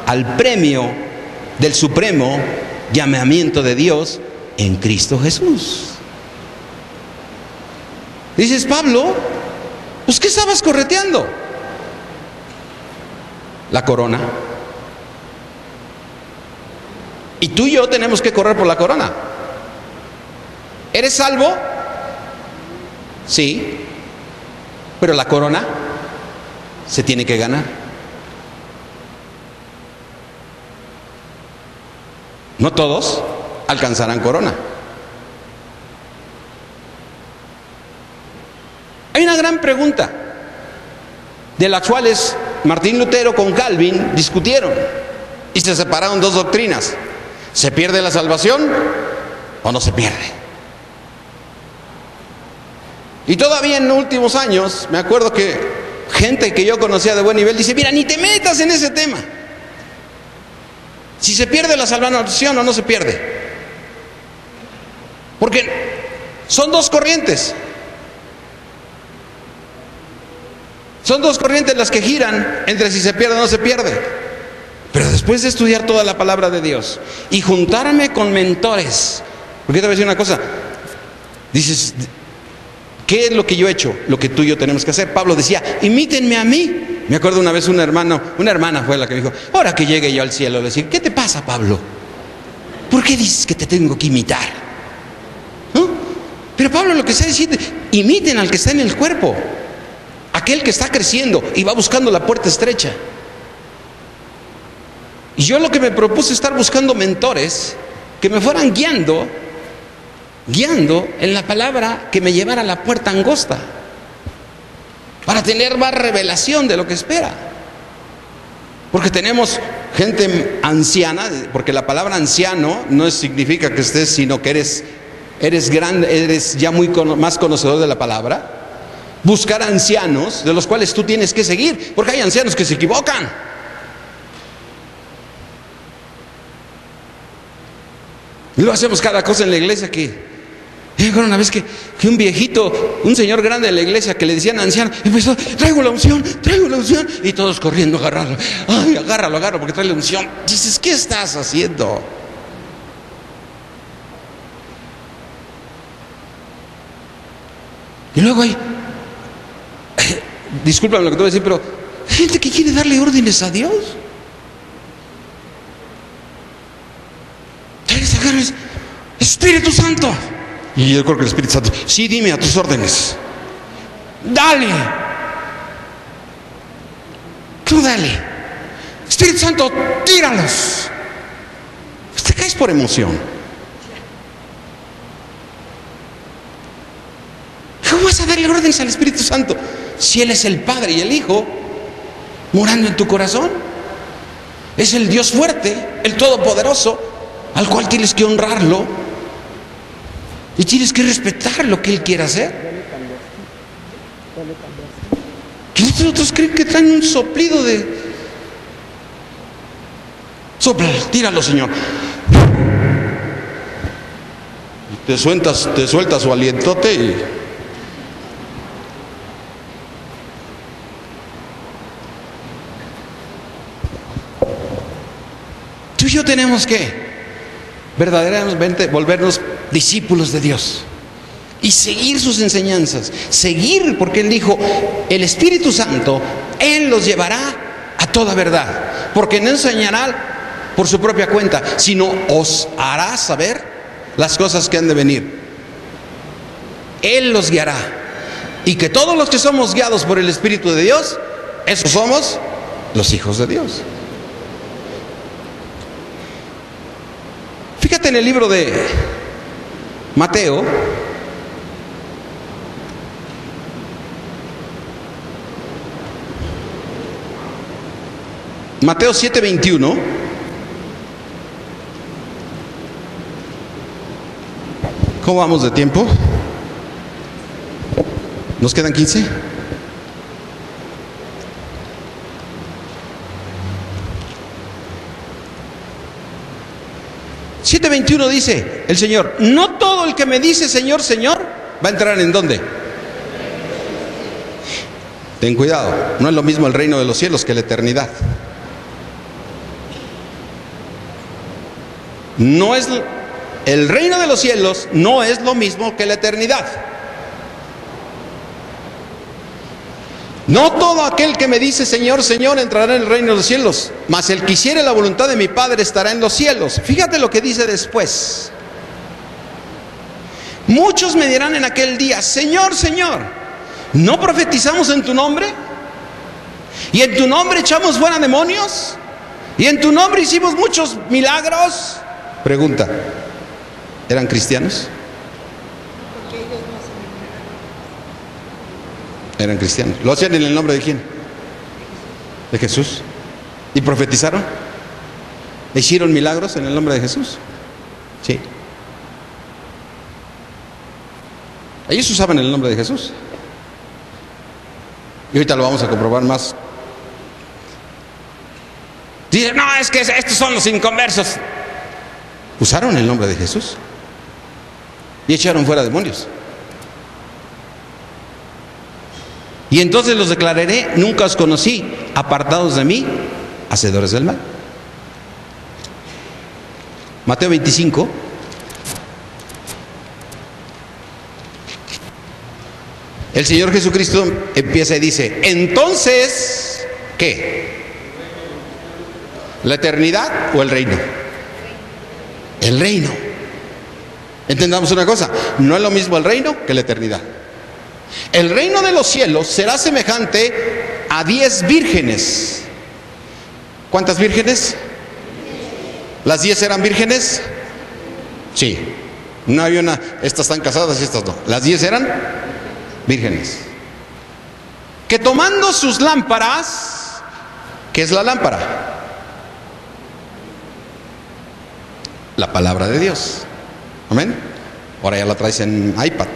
Speaker 1: Al premio del supremo llamamiento de Dios en Cristo Jesús. Dices, Pablo, pues ¿qué estabas correteando? La corona. Y tú y yo tenemos que correr por la corona. ¿Eres salvo? Sí. Pero la corona se tiene que ganar. No todos alcanzarán corona. Hay una gran pregunta, de las cuales Martín Lutero con Calvin discutieron y se separaron dos doctrinas. ¿Se pierde la salvación o no se pierde? Y todavía en los últimos años, me acuerdo que gente que yo conocía de buen nivel dice, mira, ni te metas en ese tema. Si se pierde la salvación o no se pierde. Porque son dos corrientes. Son dos corrientes las que giran entre si se pierde o no se pierde. Pero después de estudiar toda la palabra de Dios y juntarme con mentores, porque te voy a decir una cosa, dices, ¿qué es lo que yo he hecho? Lo que tú y yo tenemos que hacer. Pablo decía, imítenme a mí. Me acuerdo una vez una hermana fue la que me dijo, ahora que llegue yo al cielo, le decía, ¿qué te pasa, Pablo? ¿Por qué dices que te tengo que imitar? ¿No? Pero Pablo lo que está diciendo, imiten al que está en el cuerpo, aquel que está creciendo y va buscando la puerta estrecha. Y yo lo que me propuse es estar buscando mentores que me fueran guiando en la palabra, que me llevara a la puerta angosta, para tener más revelación de lo que espera. Porque tenemos gente anciana, porque la palabra anciano no significa que estés, sino que eres grande, eres ya más conocedor de la palabra. Buscar ancianos de los cuales tú tienes que seguir, porque hay ancianos que se equivocan. Y lo hacemos cada cosa en la iglesia que... una vez que un viejito, un señor grande de la iglesia que le decían anciano, empezó, traigo la unción, y todos corriendo a agarrarlo. Ay, agárralo, porque trae la unción. Dices, ¿qué estás haciendo? Y luego hay, discúlpame lo que te voy a decir, pero hay gente que quiere darle órdenes a Dios. Espíritu Santo. Y yo creo que el Espíritu Santo, sí, dime a tus órdenes. Dale. Tú dale. Espíritu Santo, tíralos. Te caes por emoción. ¿Cómo vas a darle órdenes al Espíritu Santo si Él es el Padre y el Hijo morando en tu corazón? Es el Dios fuerte, el Todopoderoso, al cual tienes que honrarlo. Y tienes que respetar lo que Él quiere hacer. Que otros creen que traen un soplido de... Sopla, tíralo, Señor. Y te sueltas su alientote y... Tú y yo tenemos que verdaderamente volvernos discípulos de Dios y seguir sus enseñanzas, seguir, porque Él dijo, el Espíritu Santo, Él los llevará a toda verdad, porque no enseñará por su propia cuenta, sino os hará saber las cosas que han de venir. Él los guiará, y que todos los que somos guiados por el Espíritu de Dios, esos somos los hijos de Dios. Fíjate en el libro de Mateo, Mateo 7:21. ¿Cómo vamos de tiempo? ¿Nos quedan 15? 7:21 dice el Señor: no todo el que me dice Señor, Señor, va a entrar ¿en dónde? Ten cuidado, no es lo mismo el reino de los cielos que la eternidad. No es, el reino de los cielos no es lo mismo que la eternidad. No todo aquel que me dice Señor, Señor entrará en el reino de los cielos, mas el que hiciere la voluntad de mi Padre estará en los cielos. Fíjate lo que dice después: muchos me dirán en aquel día: Señor, Señor, ¿no profetizamos en tu nombre? ¿Y en tu nombre echamos fuera demonios? ¿Y en tu nombre hicimos muchos milagros? Pregunta: ¿eran cristianos? Eran cristianos. ¿Lo hacían en el nombre de quién? De Jesús. ¿Y profetizaron? ¿Hicieron milagros en el nombre de Jesús? Sí. Ellos usaban el nombre de Jesús. Y ahorita lo vamos a comprobar más. Dicen: no, es que estos son los inconversos. Usaron el nombre de Jesús y echaron fuera demonios. Y entonces los declararé: nunca os conocí, apartados de mí, hacedores del mal. Mateo 25. El Señor Jesucristo empieza y dice: entonces, ¿qué? ¿La eternidad o el reino? El reino. Entendamos una cosa: no es lo mismo el reino que la eternidad. El reino de los cielos será semejante a 10 vírgenes. ¿Cuántas vírgenes? ¿Las 10 eran vírgenes? Sí. No había una, estas están casadas y estas no. Las 10 eran vírgenes. Que tomando sus lámparas, ¿qué es la lámpara? La palabra de Dios. Amén. Ahora ya la traes en iPad.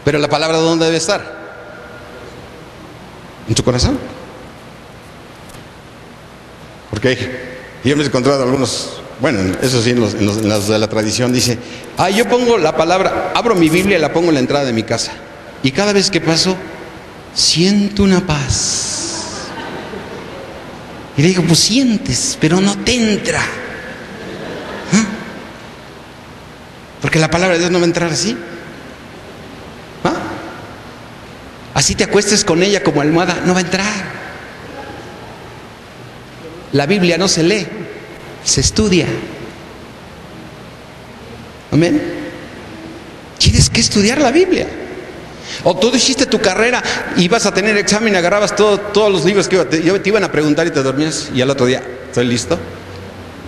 Speaker 1: Pero la palabra, ¿dónde debe estar? ¿En tu corazón? Porque yo me he encontrado algunos, bueno, eso sí, en los de la tradición, dice: yo pongo la palabra, abro mi Biblia y la pongo en la entrada de mi casa, y cada vez que paso siento una paz. Y le digo: pues sientes, pero no te entra. Porque la palabra de Dios no va a entrar así. Así te acuestes con ella como almohada, no va a entrar. La Biblia no se lee, se estudia. Amén. Tienes que estudiar la Biblia. O tú hiciste tu carrera y vas a tener examen y agarrabas todos los libros que te iban a preguntar y te dormías, y al otro día: ¿estoy listo?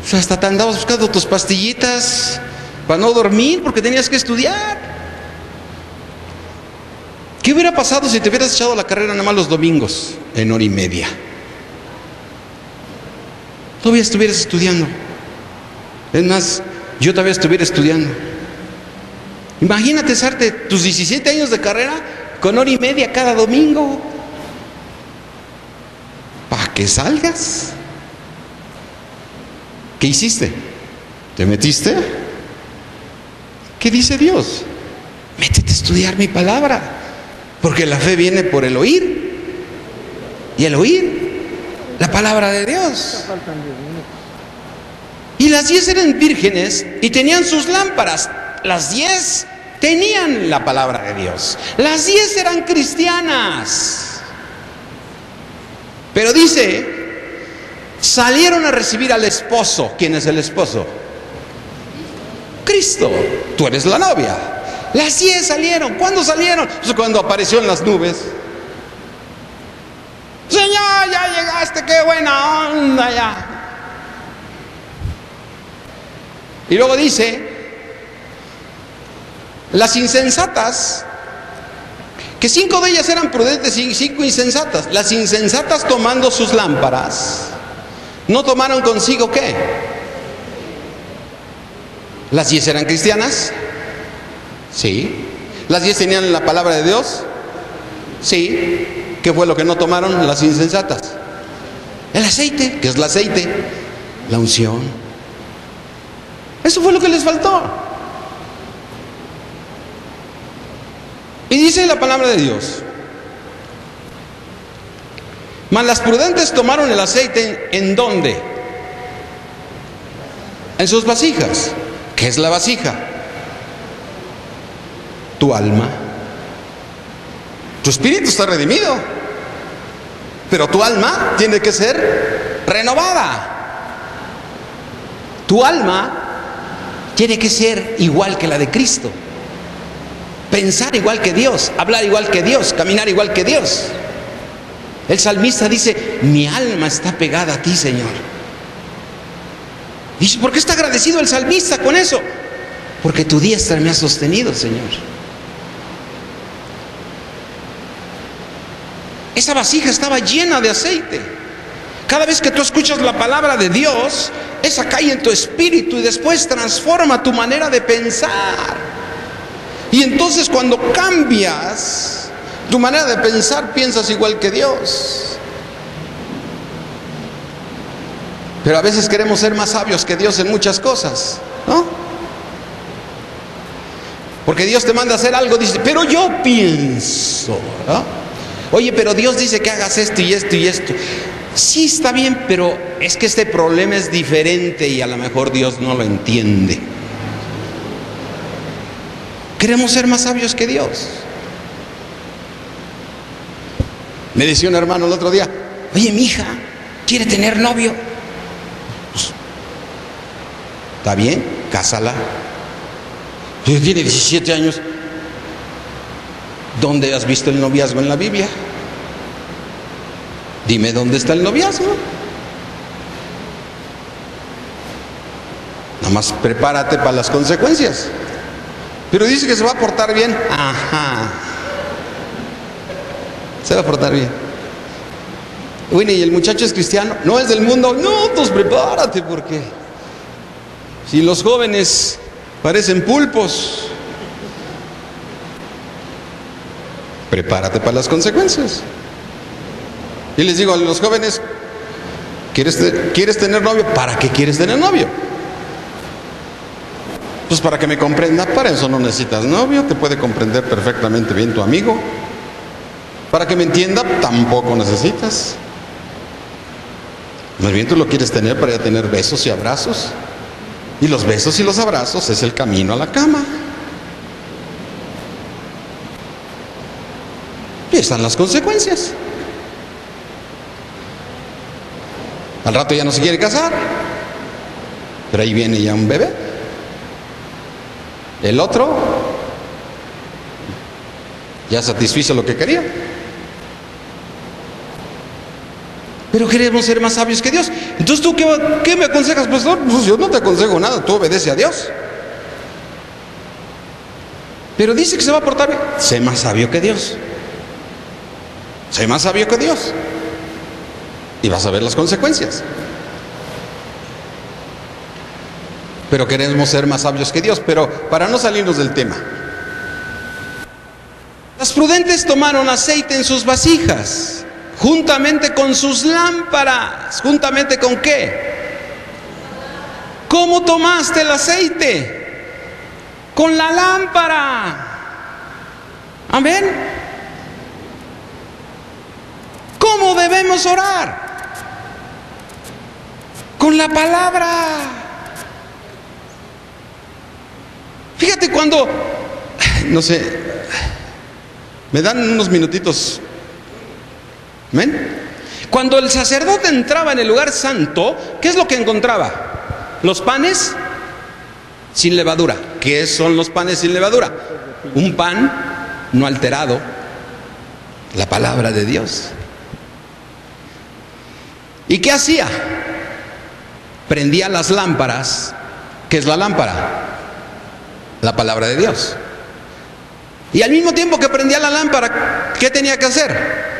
Speaker 1: O sea, hasta te andabas buscando tus pastillitas para no dormir porque tenías que estudiar. ¿Qué hubiera pasado si te hubieras echado la carrera nada más los domingos en hora y media? Todavía estuvieras estudiando. Es más, yo todavía estuviera estudiando. Imagínate echarte tus 17 años de carrera con hora y media cada domingo. ¿Para que salgas? ¿Qué hiciste? ¿Te metiste? ¿Qué dice Dios? Métete a estudiar mi palabra. Porque la fe viene por el oír, y el oír la palabra de Dios. Y las 10 eran vírgenes y tenían sus lámparas. Las 10 tenían la palabra de Dios. Las 10 eran cristianas. Pero dice: salieron a recibir al esposo. ¿Quién es el esposo? Cristo. Tú eres la novia. Las 10 salieron. ¿Cuándo salieron? Pues cuando apareció en las nubes. Señor, ya llegaste, qué buena onda ya. Y luego dice: las insensatas, que 5 de ellas eran prudentes y 5 insensatas. Las insensatas, tomando sus lámparas, ¿no tomaron consigo qué? ¿Las 10 eran cristianas? Sí. ¿Las 10 tenían la palabra de Dios? Sí. ¿Qué fue lo que no tomaron las insensatas? El aceite. ¿Qué es el aceite? la unción. Eso fue lo que les faltó. Y dice la palabra de Dios: mas las prudentes tomaron el aceite, ¿en dónde? En sus vasijas. ¿Qué es la vasija? Tu alma. Tu espíritu está redimido, pero tu alma tiene que ser renovada. Tu alma tiene que ser igual que la de Cristo, pensar igual que Dios, hablar igual que Dios, caminar igual que Dios. El salmista dice: mi alma está pegada a ti, Señor. ¿Y por qué está agradecido el salmista con eso? Porque tu diestra me ha sostenido, Señor. Esa vasija estaba llena de aceite. Cada vez que tú escuchas la palabra de Dios, esa cae en tu espíritu y después transforma tu manera de pensar. Y entonces cuando cambias tu manera de pensar, piensas igual que Dios. Pero a veces queremos ser más sabios que Dios en muchas cosas, ¿no? Porque Dios te manda a hacer algo, dice: pero yo pienso, ¿no? Oye, pero Dios dice que hagas esto y esto y esto. Sí, está bien, pero es que este problema es diferente y a lo mejor Dios no lo entiende. Queremos ser más sabios que Dios. Me decía un hermano el otro día: oye, mi hija quiere tener novio. Pues, está bien, cásala. Tiene 17 años. ¿Dónde has visto el noviazgo en la Biblia? Dime dónde está el noviazgo. Nada más prepárate para las consecuencias. Pero dice que se va a portar bien. Ajá. Se va a portar bien. Bueno, ¿y el muchacho es cristiano? No, es del mundo. No, pues prepárate, porque si los jóvenes parecen pulpos, prepárate para las consecuencias. Y les digo a los jóvenes: ¿quieres tener novio? ¿Para qué quieres tener novio? Pues para que me comprenda. Para eso no necesitas novio, te puede comprender perfectamente bien tu amigo. Para que me entienda, tampoco necesitas. Más bien tú lo quieres tener para tener besos y abrazos. Y los besos y los abrazos es el camino a la cama. Y están las consecuencias. Al rato ya no se quiere casar, pero ahí viene ya un bebé. El otro ya satisfizo lo que quería. Pero queremos ser más sabios que Dios. Entonces, ¿tú qué me aconsejas, pastor? Pues yo no te aconsejo nada, tú obedece a Dios. Pero dice que se va a portar bien. Sé más sabio que Dios. Sé más sabio que Dios. Y vas a ver las consecuencias. Pero queremos ser más sabios que Dios. Pero para no salirnos del tema, las prudentes tomaron aceite en sus vasijas, juntamente con sus lámparas. ¿Juntamente con qué? ¿Cómo tomaste el aceite? Con la lámpara. Amén. ¿Cómo debemos orar? Con la palabra. Fíjate, cuando, no sé, me dan unos minutitos. ¿Amén? Cuando el sacerdote entraba en el lugar santo, ¿qué es lo que encontraba? Los panes sin levadura. ¿Qué son los panes sin levadura? Un pan no alterado, la palabra de Dios. ¿Y qué hacía? Prendía las lámparas. ¿Qué es la lámpara? La palabra de Dios. Y al mismo tiempo que prendía la lámpara, ¿qué tenía que hacer?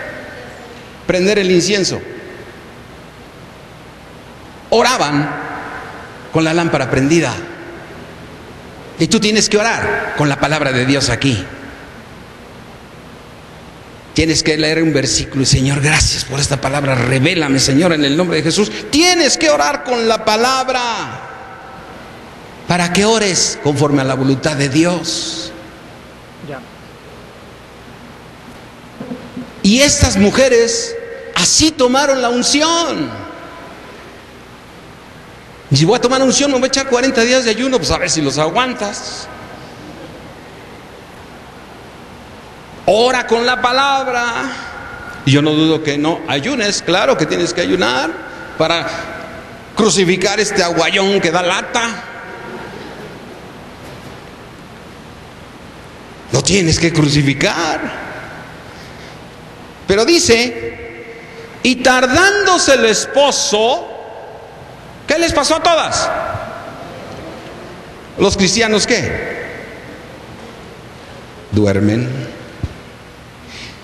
Speaker 1: Prender el incienso. Oraban con la lámpara prendida. Y tú tienes que orar con la palabra de Dios aquí. Tienes que leer un versículo y Señor, gracias por esta palabra, revélame, Señor, en el nombre de Jesús. Tienes que orar con la palabra para que ores conforme a la voluntad de Dios.
Speaker 2: Ya.
Speaker 1: Y estas mujeres así tomaron la unción. Y si voy a tomar unción, me voy a echar 40 días de ayuno, pues a ver si los aguantas. Ora con la palabra. Y yo no dudo que no ayunes, claro que tienes que ayunar para crucificar este aguayón que da lata. Lo tienes que crucificar. Pero dice, y tardándose el esposo, ¿qué les pasó a todas? ¿Los cristianos qué? Duermen.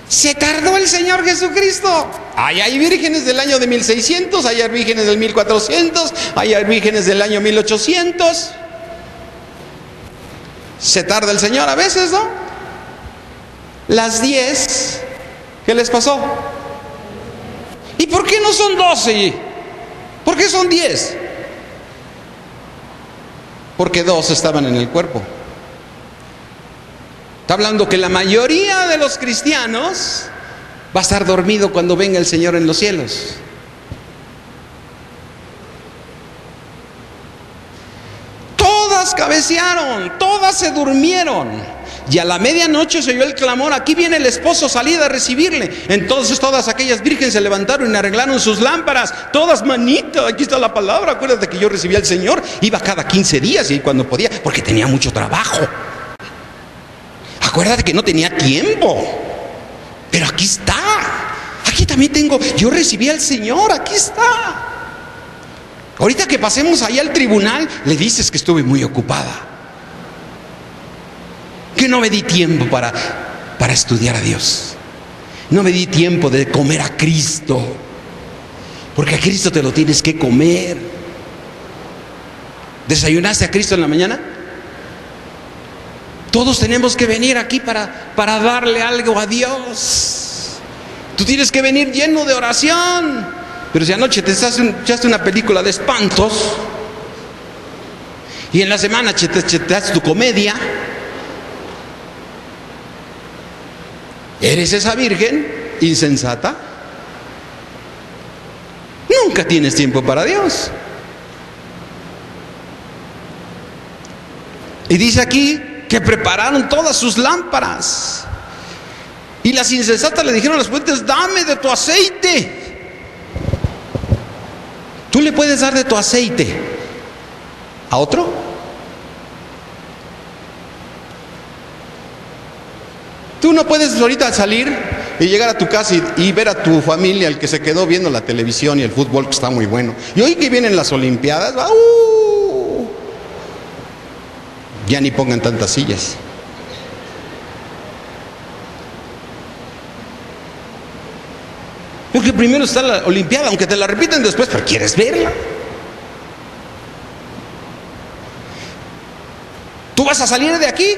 Speaker 1: Se tardó el Señor Jesucristo. Ahí hay vírgenes del año de 1600, ahí hay vírgenes del 1400, ahí hay vírgenes del año 1800. Se tarda el Señor a veces, ¿no? Las 10, ¿qué les pasó? ¿Y por qué no son 12? ¿Por qué son 10? Porque 2 estaban en el cuerpo. Está hablando que la mayoría de los cristianos va a estar dormido cuando venga el Señor en los cielos. Todas cabecearon, todas se durmieron. Y a la medianoche se oyó el clamor, aquí viene el esposo, salid a recibirle. Entonces todas aquellas vírgenes se levantaron y arreglaron sus lámparas. Todas, manita, aquí está la palabra. Acuérdate que yo recibí al Señor, iba cada 15 días y cuando podía, porque tenía mucho trabajo. Acuérdate que no tenía tiempo. Pero aquí está. Aquí también tengo, yo recibí al Señor, aquí está. Ahorita que pasemos allá al tribunal, le dices que estuve muy ocupada, que no me di tiempo para estudiar a Dios. No me di tiempo de comer a Cristo, porque a Cristo te lo tienes que comer. ¿Desayunaste a Cristo en la mañana? Todos tenemos que venir aquí para darle algo a Dios. Tú tienes que venir lleno de oración. Pero si anoche te echaste una película de espantos y en la semana te echaste tu comedia, ¿eres esa virgen insensata? Nunca tienes tiempo para Dios. Y dice aquí que prepararon todas sus lámparas. Y las insensatas le dijeron a las fuentes, dame de tu aceite. ¿Tú le puedes dar de tu aceite a otro? Tú no puedes ahorita salir y llegar a tu casa y ver a tu familia, el que se quedó viendo la televisión y el fútbol que está muy bueno. Y hoy que vienen las Olimpiadas, ya ni pongan tantas sillas. Porque primero está la Olimpiada, aunque te la repiten después, pero quieres verla. Tú vas a salir de aquí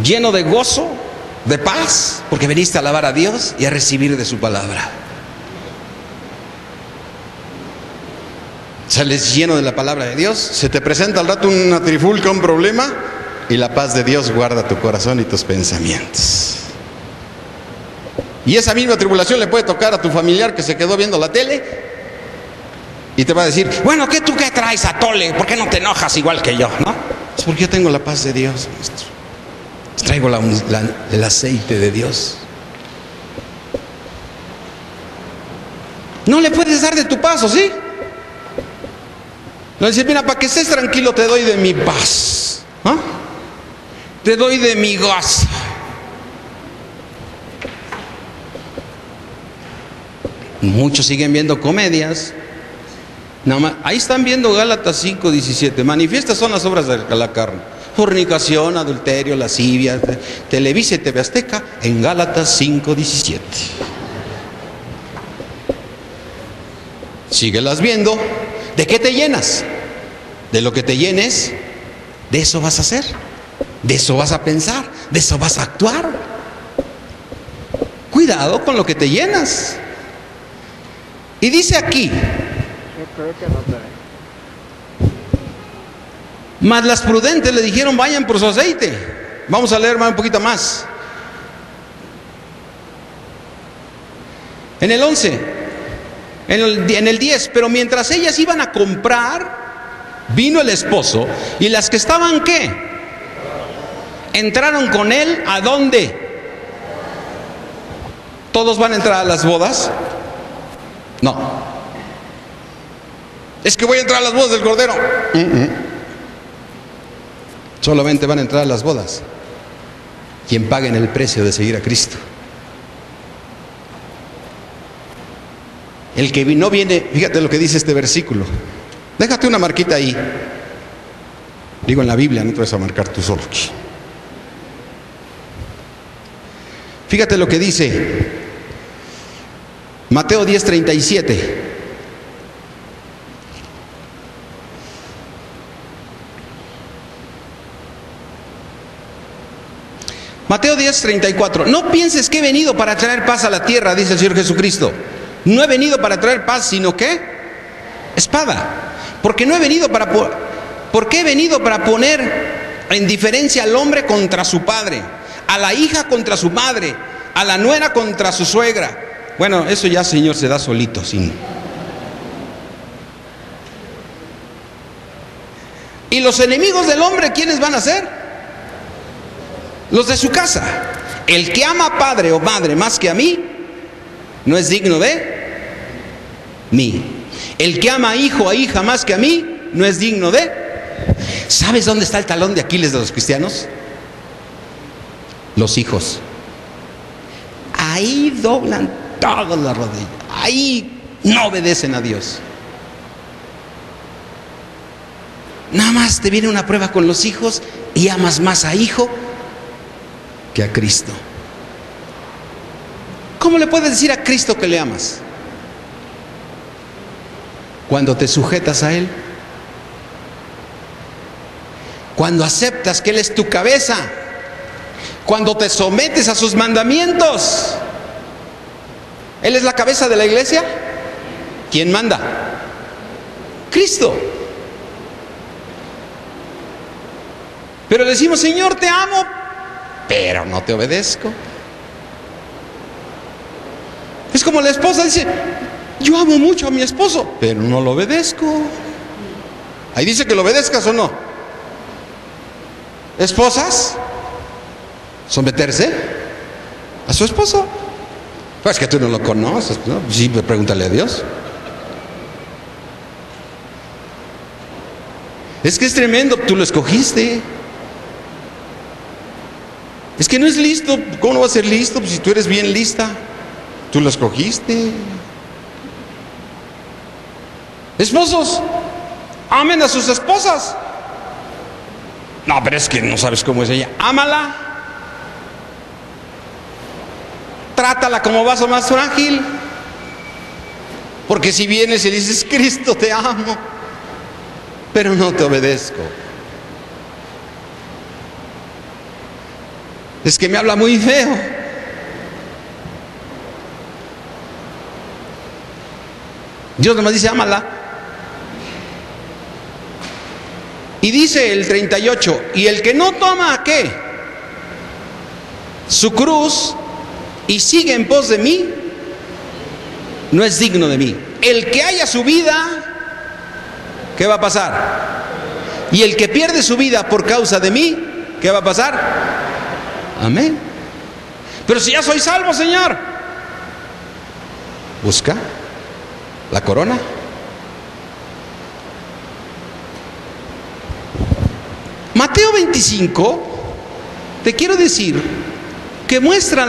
Speaker 1: lleno de gozo, de paz, porque veniste a alabar a Dios y a recibir de su palabra. Sales lleno de la palabra de Dios, se te presenta al rato una trifulca, un problema, y la paz de Dios guarda tu corazón y tus pensamientos. Y esa misma tribulación le puede tocar a tu familiar que se quedó viendo la tele y te va a decir, bueno, ¿tú qué traes, atole? ¿Por qué no te enojas igual que yo? ¿No? Es porque yo tengo la paz de Dios, maestro. Traigo el aceite de Dios. No le puedes dar de tu paz, ¿o sí? No decir, mira, para que estés tranquilo te doy de mi paz, ¿ah? Te doy de mi gozo. Muchos siguen viendo comedias. Nada más, ahí están viendo Gálatas 5:17. Manifiestas son las obras de la carne: fornicación, adulterio, lascivia. Televisa y TV Azteca en Gálatas 5:17. Síguelas viendo. ¿De qué te llenas? De lo que te llenes, de eso vas a hacer, de eso vas a pensar, de eso vas a actuar. cuidado con lo que te llenas. Y dice aquí: mas las prudentes le dijeron: vayan por su aceite. Vamos a leer un poquito más. En el 11, en el 10, pero mientras ellas iban a comprar, vino el esposo, y las que estaban, ¿qué? Entraron con él, ¿a dónde? ¿Todos van a entrar a las bodas? No. Es que voy a entrar a las bodas del Cordero. Solamente van a entrar a las bodas quien paguen el precio de seguir a Cristo. El que no viene, fíjate lo que dice este versículo. Déjate una marquita ahí. Digo en la Biblia, no te vas a marcar tú solo. Fíjate lo que dice Mateo 10:37. Mateo 10:34. No pienses que he venido para traer paz a la tierra, dice el Señor Jesucristo. No he venido para traer paz, sino ¿qué? Espada. Porque no he venido para... Porque he venido para poner en diferencia al hombre contra su padre, a la hija contra su madre, a la nuera contra su suegra. Bueno, eso ya, Señor, se da solito, sin... ¿Y los enemigos del hombre quiénes van a ser? Los de su casa. El que ama a padre o madre más que a mí, no es digno de mí. El que ama a hijo o a hija más que a mí, no es digno de... ¿Sabes dónde está el talón de Aquiles de los cristianos? Los hijos. Ahí doblan todas las rodillas. Ahí no obedecen a Dios. Nada más te viene una prueba con los hijos y amas más a hijo que a Cristo. ¿Cómo le puedes decir a Cristo que le amas? Cuando te sujetas a Él, cuando aceptas que Él es tu cabeza, cuando te sometes a sus mandamientos. ¿Él es la cabeza de la iglesia? ¿Quién manda? Cristo. Pero le decimos: Señor, te amo, pero no te obedezco. Es como la esposa dice: yo amo mucho a mi esposo, pero no lo obedezco. Ahí dice que lo obedezcas o no. Esposas, someterse a su esposo. Pues que tú no lo conoces, ¿no? Sí, pregúntale a Dios. Es que es tremendo, tú lo escogiste. Es que no es listo. ¿Cómo no va a ser listo? Pues si tú eres bien lista, tú lo escogiste. Esposos, amen a sus esposas. No, pero es que no sabes cómo es ella. Ámala. Trátala como vaso más frágil. Porque si vienes y dices: Cristo, te amo, pero no te obedezco, es que me habla muy feo. Dios nomás dice: ámala. Y dice el 38: y el que no toma, ¿qué? Su cruz y sigue en pos de mí, no es digno de mí. El que haya su vida, ¿qué va a pasar? Y el que pierde su vida por causa de mí, ¿qué va a pasar? Amén. Pero si ya soy salvo, Señor, busca la corona. Mateo 25, te quiero decir que muestra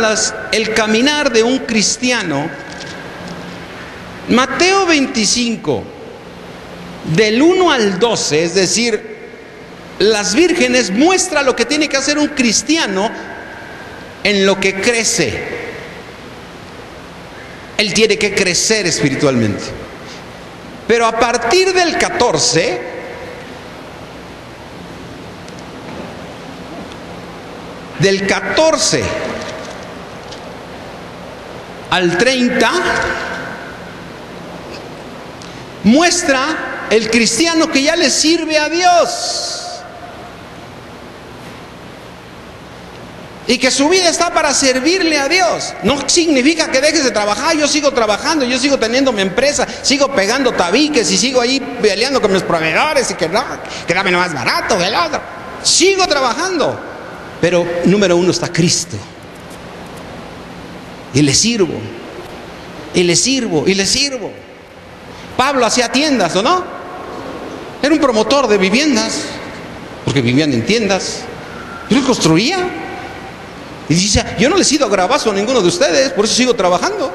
Speaker 1: el caminar de un cristiano. Mateo 25, del 1 al 12, es decir, las vírgenes, muestra lo que tiene que hacer un cristiano en lo que crece. Él tiene que crecer espiritualmente. Pero a partir del 14, al 30, muestra el cristiano que ya le sirve a Dios y que su vida está para servirle a Dios. No significa que dejes de trabajar. Yo sigo trabajando, yo sigo teniendo mi empresa, sigo pegando tabiques y sigo ahí peleando con mis proveedores y que no, que dame lo más barato que el otro. Sigo trabajando, pero número uno está Cristo. Y le sirvo, y le sirvo, y le sirvo. Pablo hacía tiendas, ¿o no? Era un promotor de viviendas, porque vivían en tiendas. Él construía. Y dice, yo no les he ido gravazo a ninguno de ustedes, por eso sigo trabajando.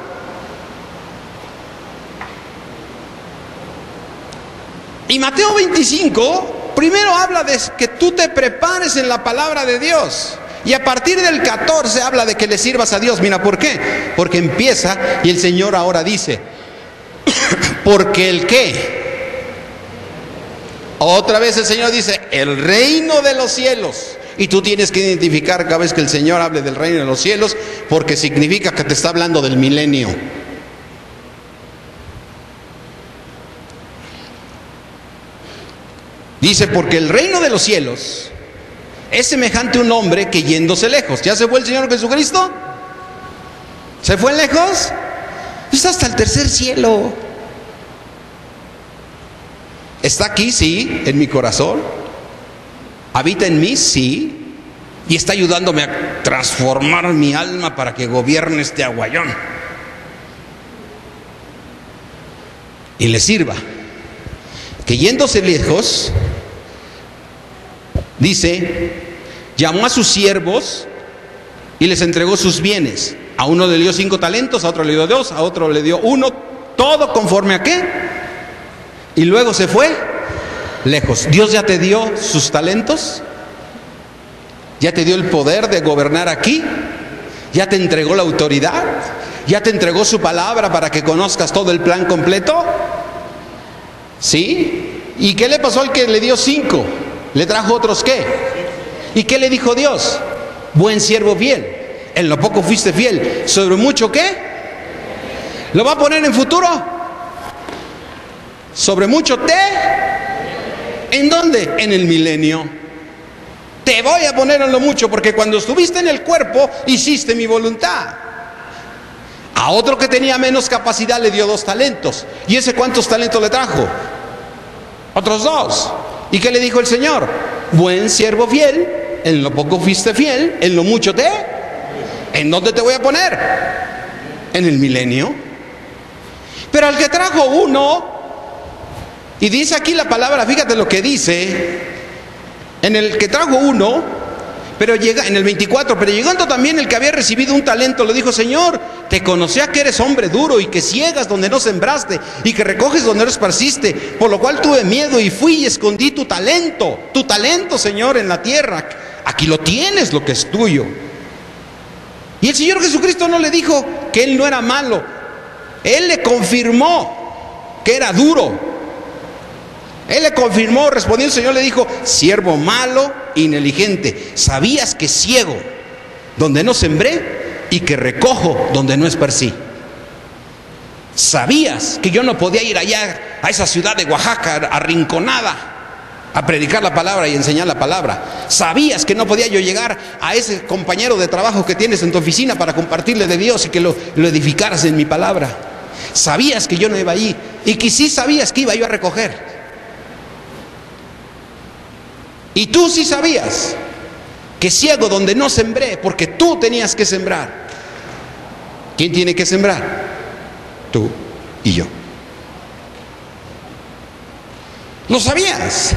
Speaker 1: Y Mateo 25, primero habla de que tú te prepares en la palabra de Dios. Y a partir del 14 habla de que le sirvas a Dios. Mira, ¿por qué? Porque empieza y el Señor ahora dice, porque el qué. Otra vez el Señor dice, el reino de los cielos. Y tú tienes que identificar cada vez que el Señor hable del reino de los cielos, porque significa que te está hablando del milenio. Dice, porque el reino de los cielos es semejante a un hombre que yéndose lejos. ¿Ya se fue el Señor Jesucristo? ¿Se fue lejos? Está hasta el tercer cielo. Está aquí, sí, en mi corazón. Habita en mí, sí. Y está ayudándome a transformar mi alma para que gobierne este aguayón. Y le sirva. Que yéndose lejos, dice, llamó a sus siervos y les entregó sus bienes. A uno le dio 5 talentos, a otro le dio 2, a otro le dio 1. Todo conforme a qué. Y luego se fue lejos. Dios ya te dio sus talentos, ya te dio el poder de gobernar aquí, ya te entregó la autoridad, ya te entregó su palabra para que conozcas todo el plan completo. ¿Sí? ¿Y qué le pasó al que le dio 5? ¿Le trajo otros qué? ¿Y qué le dijo Dios? Buen siervo fiel, en lo poco fuiste fiel, ¿sobre mucho qué? ¿Lo va a poner en futuro? ¿Sobre mucho te? ¿En dónde? En el milenio. Te voy a poner en lo mucho, porque cuando estuviste en el cuerpo hiciste mi voluntad. A otro que tenía menos capacidad le dio 2 talentos. ¿Y ese cuántos talentos le trajo? Otros 2. ¿Y qué le dijo el Señor? Buen siervo fiel, en lo poco fuiste fiel, en lo mucho te. ¿En dónde te voy a poner? En el milenio. Pero al que trajo 1, y dice aquí la palabra, fíjate lo que dice, en el que trajo 1, pero llega en el 24, pero llegando también el que había recibido 1 talento, le dijo, Señor, te conocía que eres hombre duro y que ciegas donde no sembraste y que recoges donde no esparciste, por lo cual tuve miedo y fui y escondí tu talento, Señor, en la tierra. Aquí lo tienes, lo que es tuyo. Y el Señor Jesucristo no le dijo que él no era malo, él le confirmó que era duro. Él le confirmó, respondió el Señor, le dijo, siervo malo y negligente, ¿sabías que ciego donde no sembré y que recojo donde no esparcí? ¿Sabías que yo no podía ir allá a esa ciudad de Oaxaca arrinconada a predicar la palabra y enseñar la palabra? ¿Sabías que no podía yo llegar a ese compañero de trabajo que tienes en tu oficina para compartirle de Dios y que lo edificaras en mi palabra? ¿Sabías que yo no iba allí? Y que sí sabías que iba yo a recoger. Y tú sí sabías que ciego donde no sembré, porque tú tenías que sembrar. ¿Quién tiene que sembrar? Tú y yo. ¿Lo sabías?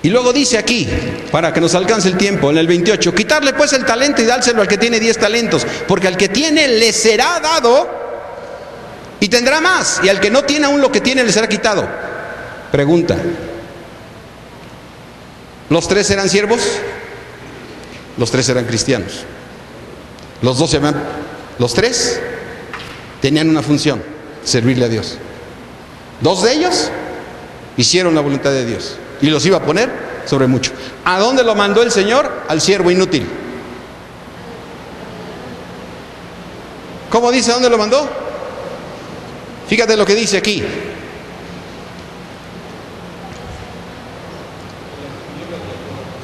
Speaker 1: Y luego dice aquí, para que nos alcance el tiempo, en el 28, quitarle pues el talento y dárselo al que tiene 10 talentos, porque al que tiene le será dado y tendrá más, y al que no tiene aún lo que tiene le será quitado. Pregunta, ¿los 3 eran siervos? Los 3 eran cristianos. Los 3 tenían una función, servirle a Dios. 2 de ellos hicieron la voluntad de Dios y los iba a poner sobre mucho. ¿A dónde lo mandó el Señor? Al siervo inútil. ¿Cómo dice? ¿Dónde lo mandó? Fíjate lo que dice aquí.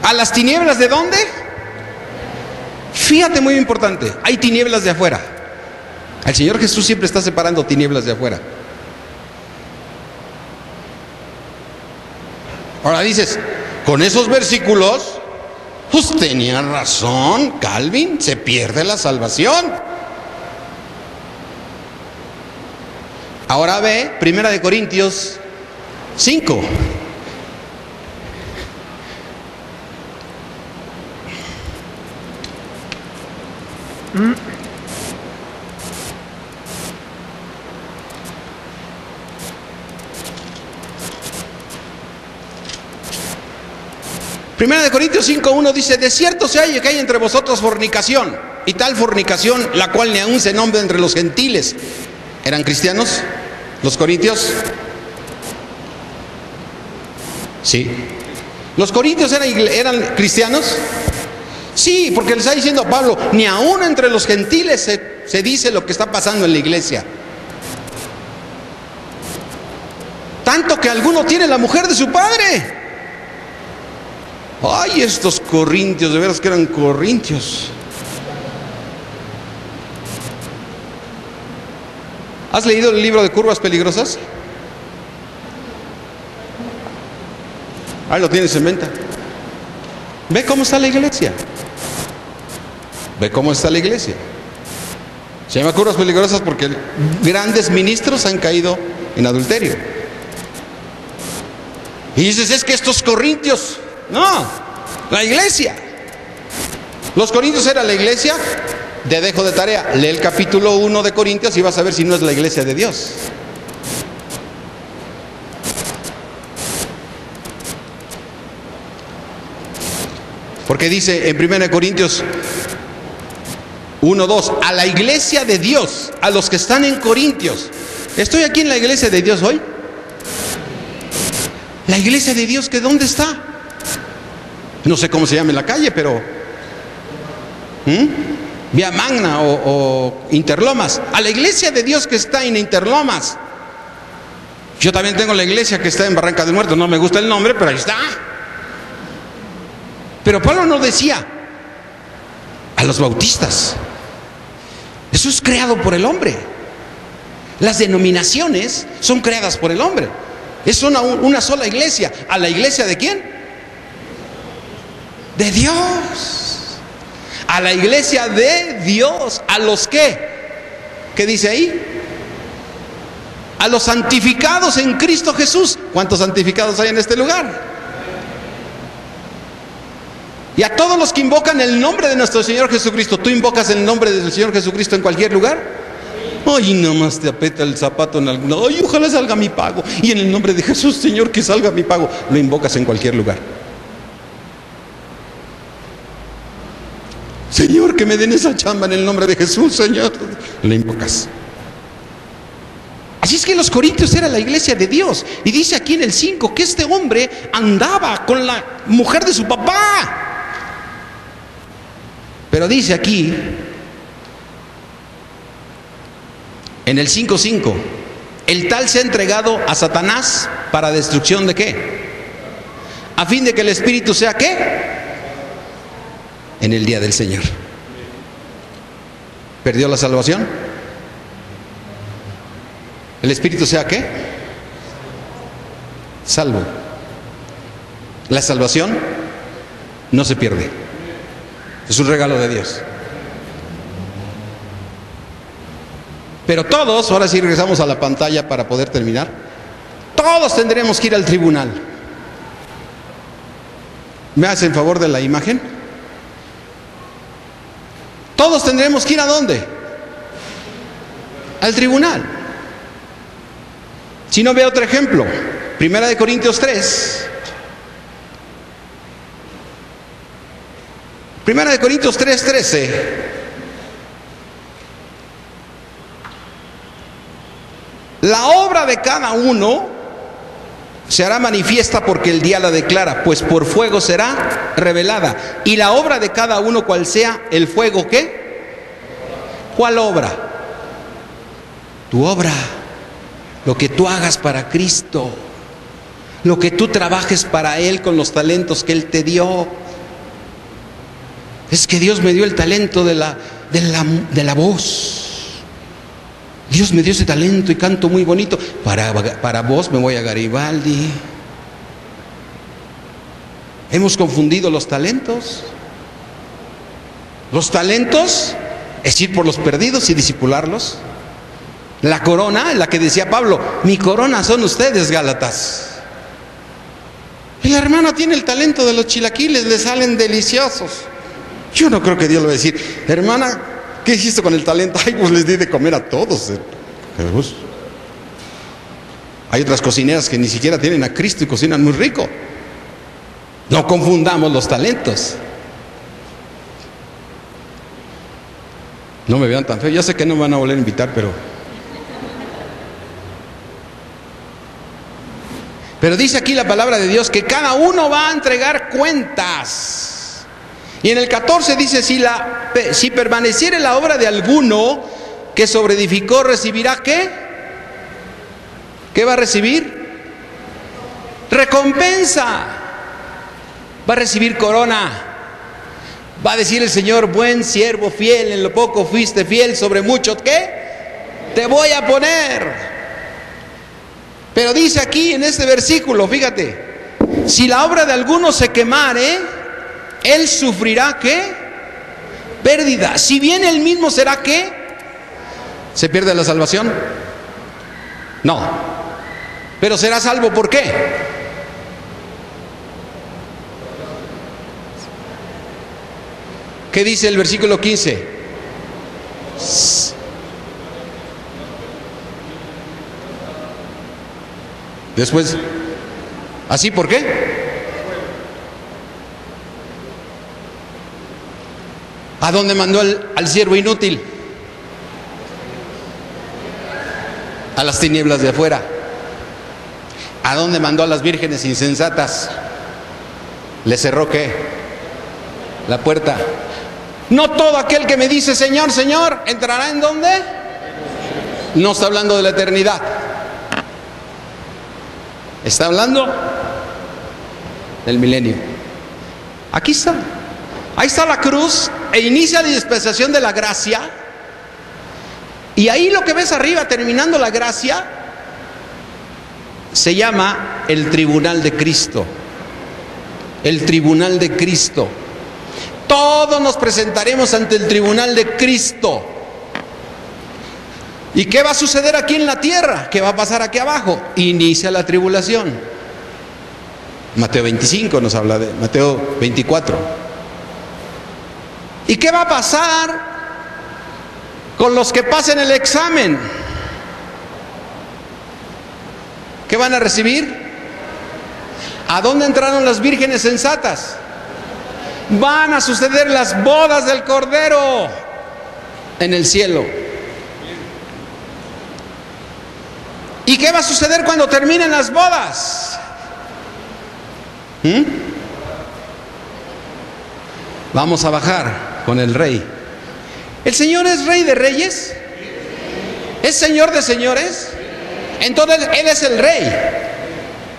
Speaker 1: ¿A las tinieblas de dónde? Fíjate, muy importante, hay tinieblas de afuera. El Señor Jesús siempre está separando tinieblas de afuera. Ahora dices, con esos versículos, pues tenía razón Calvin, se pierde la salvación. Ahora ve, 1 Corintios 5. Primera de Corintios 5:1 dice: de cierto se halla que hay entre vosotros fornicación, y tal fornicación, la cual ni aún se nombra entre los gentiles. ¿Eran cristianos los corintios? Sí. ¿Los corintios eran cristianos? Sí, porque le está diciendo a Pablo, ni aún entre los gentiles se dice lo que está pasando en la iglesia. Tanto que alguno tiene la mujer de su padre. Ay, estos corintios, de veras que eran corintios. ¿Has leído el libro de Curvas Peligrosas? Ahí lo tienes en venta. Ve cómo está la iglesia. Ve cómo está la iglesia. Se llama Curvas Peligrosas porque grandes ministros han caído en adulterio. Y dices, es que estos corintios. No, la iglesia. Los corintios era la iglesia. Te dejo de tarea, lee el capítulo 1 de Corintios y vas a ver si no es la iglesia de Dios. Porque dice en 1 Corintios 1:2, a la iglesia de Dios, a los que están en Corintios. ¿Estoy aquí en la iglesia de Dios hoy? La iglesia de Dios, ¿que dónde está? No sé cómo se llama en la calle, pero Vía Magna o Interlomas. A la iglesia de Dios que está en Interlomas. Yo también tengo la iglesia que está en Barranca del Muerto. No me gusta el nombre, pero ahí está. Pero Pablo no decía a los bautistas. Eso es creado por el hombre. Las denominaciones son creadas por el hombre. Es una sola iglesia. ¿A la iglesia de quién? De Dios. A la iglesia de Dios. ¿A los qué? ¿Qué dice ahí? A los santificados en Cristo Jesús. ¿Cuántos santificados hay en este lugar? Y a todos los que invocan el nombre de nuestro Señor Jesucristo. ¿Tú invocas el nombre del Señor Jesucristo en cualquier lugar? Ay, nada más te aprieta el zapato en alguna. Ay, ojalá salga mi pago. Y en el nombre de Jesús, Señor, que salga mi pago. Lo invocas en cualquier lugar. Señor, que me den esa chamba en el nombre de Jesús, Señor. Lo invocas. Así es que los corintios era la iglesia de Dios. Y dice aquí en el 5 que este hombre andaba con la mujer de su papá. Pero dice aquí, en el 5:5, el tal se ha entregado a Satanás para destrucción de ¿qué? A fin de que el espíritu sea ¿qué? En el día del Señor. ¿Perdió la salvación? ¿El espíritu sea qué? Salvo. La salvación no se pierde. Es un regalo de Dios. Pero todos, ahora sí regresamos a la pantalla para poder terminar. Todos tendremos que ir al tribunal. ¿Me hacen favor de la imagen? Todos tendremos que ir ¿a dónde? Al tribunal. Si no, ve otro ejemplo. 1 Corintios 3. 1 Corintios 3:13. La obra de cada uno se hará manifiesta porque el día la declara, pues por fuego será revelada. Y la obra de cada uno, cual sea el fuego, ¿qué? ¿Cuál obra? tu obra, lo que tú hagas para Cristo, lo que tú trabajes para Él con los talentos que Él te dio. Es que Dios me dio el talento de la voz. Dios me dio ese talento y canto muy bonito. Para vos me voy a Garibaldi. Hemos confundido los talentos. Los talentos es ir por los perdidos y discipularlos. La corona, la que decía Pablo, mi corona son ustedes, Gálatas. Y la hermana tiene el talento de los chilaquiles, le salen deliciosos. Yo no creo que Dios le va a decir, hermana, ¿qué hiciste con el talento? Ay, pues les di de comer a todos. Hay otras cocineras que ni siquiera tienen a Cristo y cocinan muy rico. No confundamos los talentos. No me vean tan feo. Ya sé que no me van a volver a invitar, pero dice aquí la palabra de Dios que cada uno va a entregar cuentas. Y en el 14 dice, si permaneciere la obra de alguno que sobreedificó, recibirá ¿qué? ¿Qué va a recibir? Recompensa. Va a recibir corona. Va a decir el Señor, buen siervo fiel, en lo poco fuiste fiel, sobre mucho ¿qué? Te voy a poner. Pero dice aquí en este versículo, fíjate, si la obra de alguno se quemare, él sufrirá ¿qué? Pérdida. Si bien él mismo será ¿qué? ¿Se pierde la salvación? No. Pero será salvo, ¿por qué? ¿Qué dice el versículo 15? Después, ¿así por qué? ¿A dónde mandó al siervo inútil? A las tinieblas de afuera. ¿A dónde mandó a las vírgenes insensatas? ¿Le cerró qué? La puerta. No todo aquel que me dice Señor, Señor, ¿entrará en dónde? No está hablando de la eternidad. Está hablando del milenio. Aquí está. Ahí está la cruz e inicia la dispensación de la gracia. Y ahí lo que ves arriba, terminando la gracia, se llama el tribunal de Cristo. El tribunal de Cristo. Todos nos presentaremos ante el tribunal de Cristo. ¿Y qué va a suceder aquí en la tierra? ¿Qué va a pasar aquí abajo? Inicia la tribulación. Mateo 25 nos habla de Mateo 24. ¿Y qué va a pasar con los que pasen el examen? ¿Qué van a recibir? ¿A dónde entraron las vírgenes sensatas? Van a suceder las bodas del Cordero en el cielo. ¿Y qué va a suceder cuando terminen las bodas? Vamos a bajar con el Rey. ¿El Señor es Rey de reyes? ¿Es Señor de señores? Entonces Él es el Rey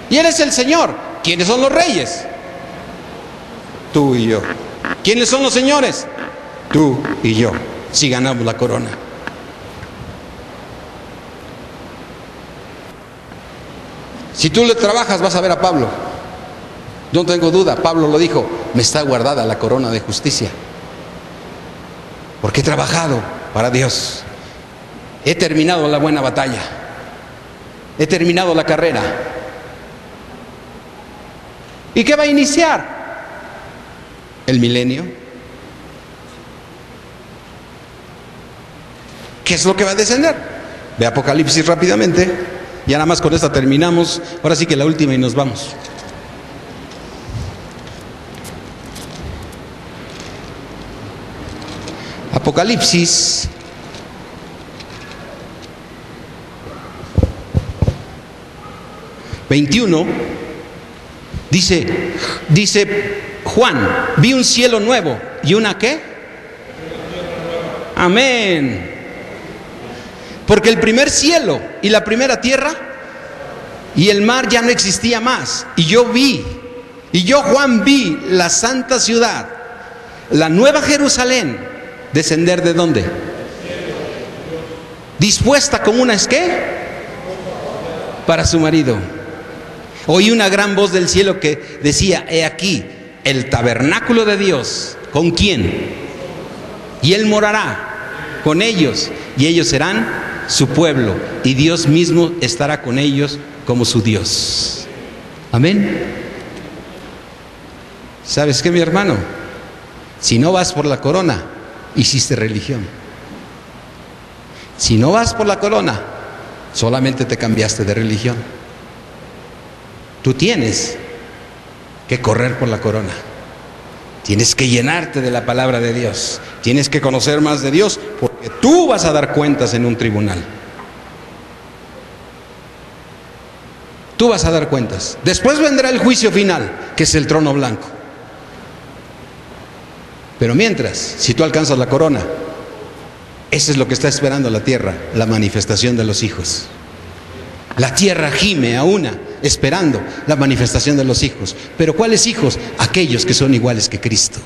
Speaker 1: y Él es el Señor. ¿Quiénes son los reyes? Tú y yo. ¿Quiénes son los señores? Tú y yo, si ganamos la corona. Si tú le trabajas, vas a ver a Pablo. No tengo duda, Pablo lo dijo, me está guardada la corona de justicia. Porque he trabajado para Dios. He terminado la buena batalla. He terminado la carrera. ¿Y qué va a iniciar? El milenio. ¿Qué es lo que va a descender? Ve Apocalipsis rápidamente. Ya nada más con esta terminamos. Ahora sí que la última y nos vamos. Apocalipsis 21 dice Juan, vi un cielo nuevo y una ¿qué? Amén. Porque el primer cielo y la primera tierra y el mar ya no existía más. Y yo Juan vi la santa ciudad, la nueva Jerusalén, descender ¿de dónde? Dispuesta como una ¿qué? Para su marido. Oí una gran voz del cielo que decía: he aquí el tabernáculo de Dios. ¿Con quién? Y Él morará con ellos, y ellos serán su pueblo, y Dios mismo estará con ellos como su Dios. Amén. ¿Sabes qué, mi hermano? Si no vas por la corona, hiciste religión. Si no vas por la corona, solamente te cambiaste de religión. Tú tienes que correr por la corona. Tienes que llenarte de la palabra de Dios. Tienes que conocer más de Dios, porque tú vas a dar cuentas en un tribunal. Tú vas a dar cuentas. Después vendrá el juicio final, que es el trono blanco. Pero mientras, si tú alcanzas la corona, eso es lo que está esperando la tierra, la manifestación de los hijos. La tierra gime a una, esperando la manifestación de los hijos. ¿Pero cuáles hijos? Aquellos que son iguales que Cristo.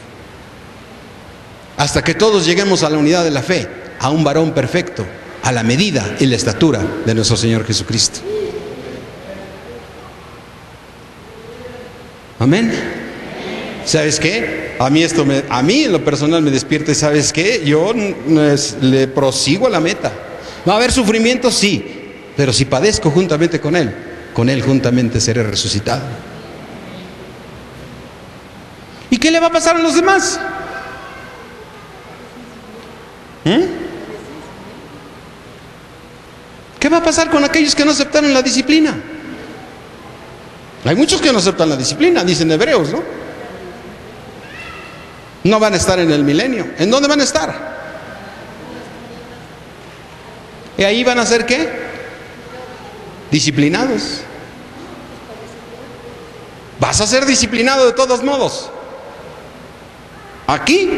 Speaker 1: Hasta que todos lleguemos a la unidad de la fe, a un varón perfecto, a la medida y la estatura de nuestro Señor Jesucristo. Amén. ¿Sabes qué? A mí en lo personal me despierta, y ¿sabes qué? Yo le prosigo a la meta. ¿Va a haber sufrimiento? Sí. Pero si padezco juntamente con Él juntamente seré resucitado. ¿Y qué le va a pasar a los demás? ¿Qué va a pasar con aquellos que no aceptaron la disciplina? Hay muchos que no aceptan la disciplina, dicen Hebreos, ¿no? No van a estar en el milenio. ¿En dónde van a estar? ¿Y ahí van a ser qué? Disciplinados. Vas a ser disciplinado de todos modos, aquí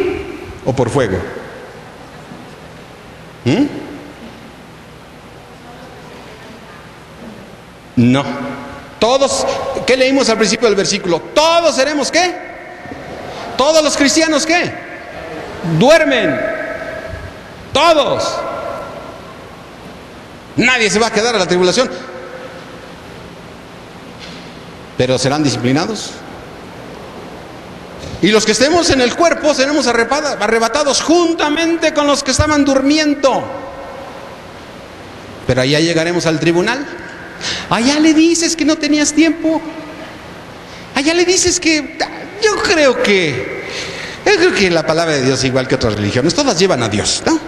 Speaker 1: o por fuego. No. Todos, ¿qué leímos al principio del versículo? Todos seremos ¿qué? Todos los cristianos ¿qué? Duermen. Todos. Nadie se va a quedar a la tribulación. Pero serán disciplinados. Y los que estemos en el cuerpo seremos arrebatados juntamente con los que estaban durmiendo. Pero allá llegaremos al tribunal. Allá le dices que no tenías tiempo. Allá le dices que yo creo que la palabra de Dios, igual que otras religiones, todas llevan a Dios, ¿no?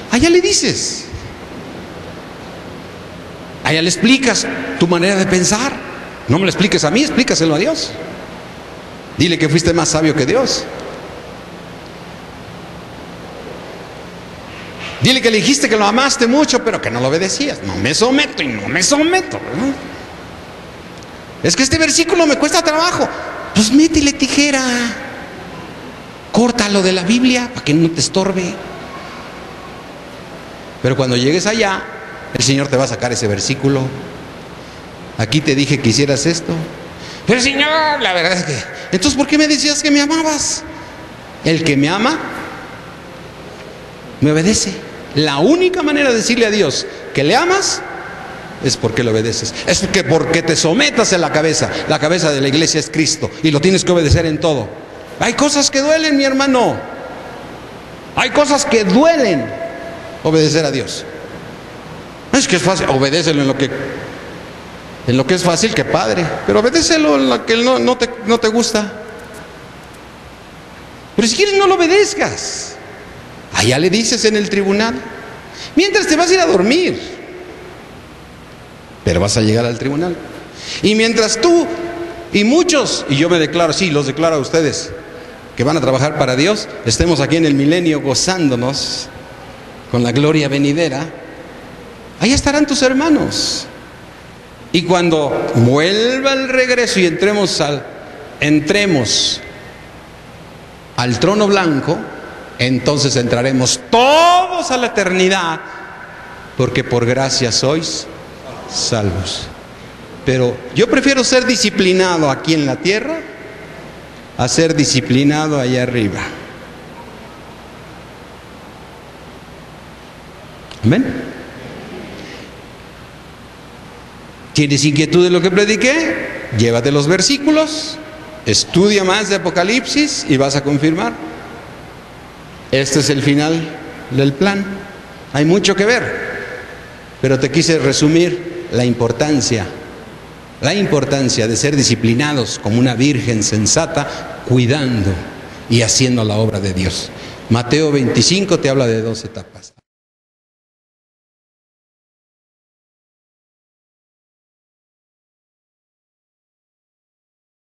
Speaker 1: Allá le dices. Allá le explicas tu manera de pensar. No me lo expliques a mí, explícaselo a Dios. Dile que fuiste más sabio que Dios. Dile que le dijiste que lo amaste mucho, pero que no lo obedecías. No me someto y no me someto, ¿no? Es que este versículo me cuesta trabajo. Pues métele tijera. Córtalo de la Biblia para que no te estorbe. Pero cuando llegues allá, el Señor te va a sacar ese versículo. Aquí te dije que hicieras esto. Pero Señor, la verdad es que... Entonces, ¿por qué me decías que me amabas? El que me ama, me obedece. La única manera de decirle a Dios que le amas es porque le obedeces. Es que porque te sometas a la cabeza. La cabeza de la iglesia es Cristo y lo tienes que obedecer en todo. Hay cosas que duelen, mi hermano. Hay cosas que duelen obedecer a Dios. Es que es fácil, obedécelo en lo que es fácil, que padre, pero obedécelo en lo que no te gusta. Pero si quieres no lo obedezcas. Allá le dices en el tribunal. Mientras te vas a ir a dormir, pero vas a llegar al tribunal. Y mientras tú y muchos, y yo me declaro, sí, los declaro a ustedes, que van a trabajar para Dios, estemos aquí en el milenio gozándonos con la gloria venidera, ahí estarán tus hermanos. Y cuando vuelva el regreso y entremos al trono blanco, entonces entraremos todos a la eternidad porque por gracia sois salvos. Pero yo prefiero ser disciplinado aquí en la tierra a ser disciplinado allá arriba. Amén. ¿Tienes inquietud de lo que prediqué? Llévate los versículos, estudia más de Apocalipsis y vas a confirmar. Este es el final del plan. Hay mucho que ver, pero te quise resumir la importancia de ser disciplinados como una virgen sensata, cuidando y haciendo la obra de Dios. Mateo 25 te habla de 2 etapas.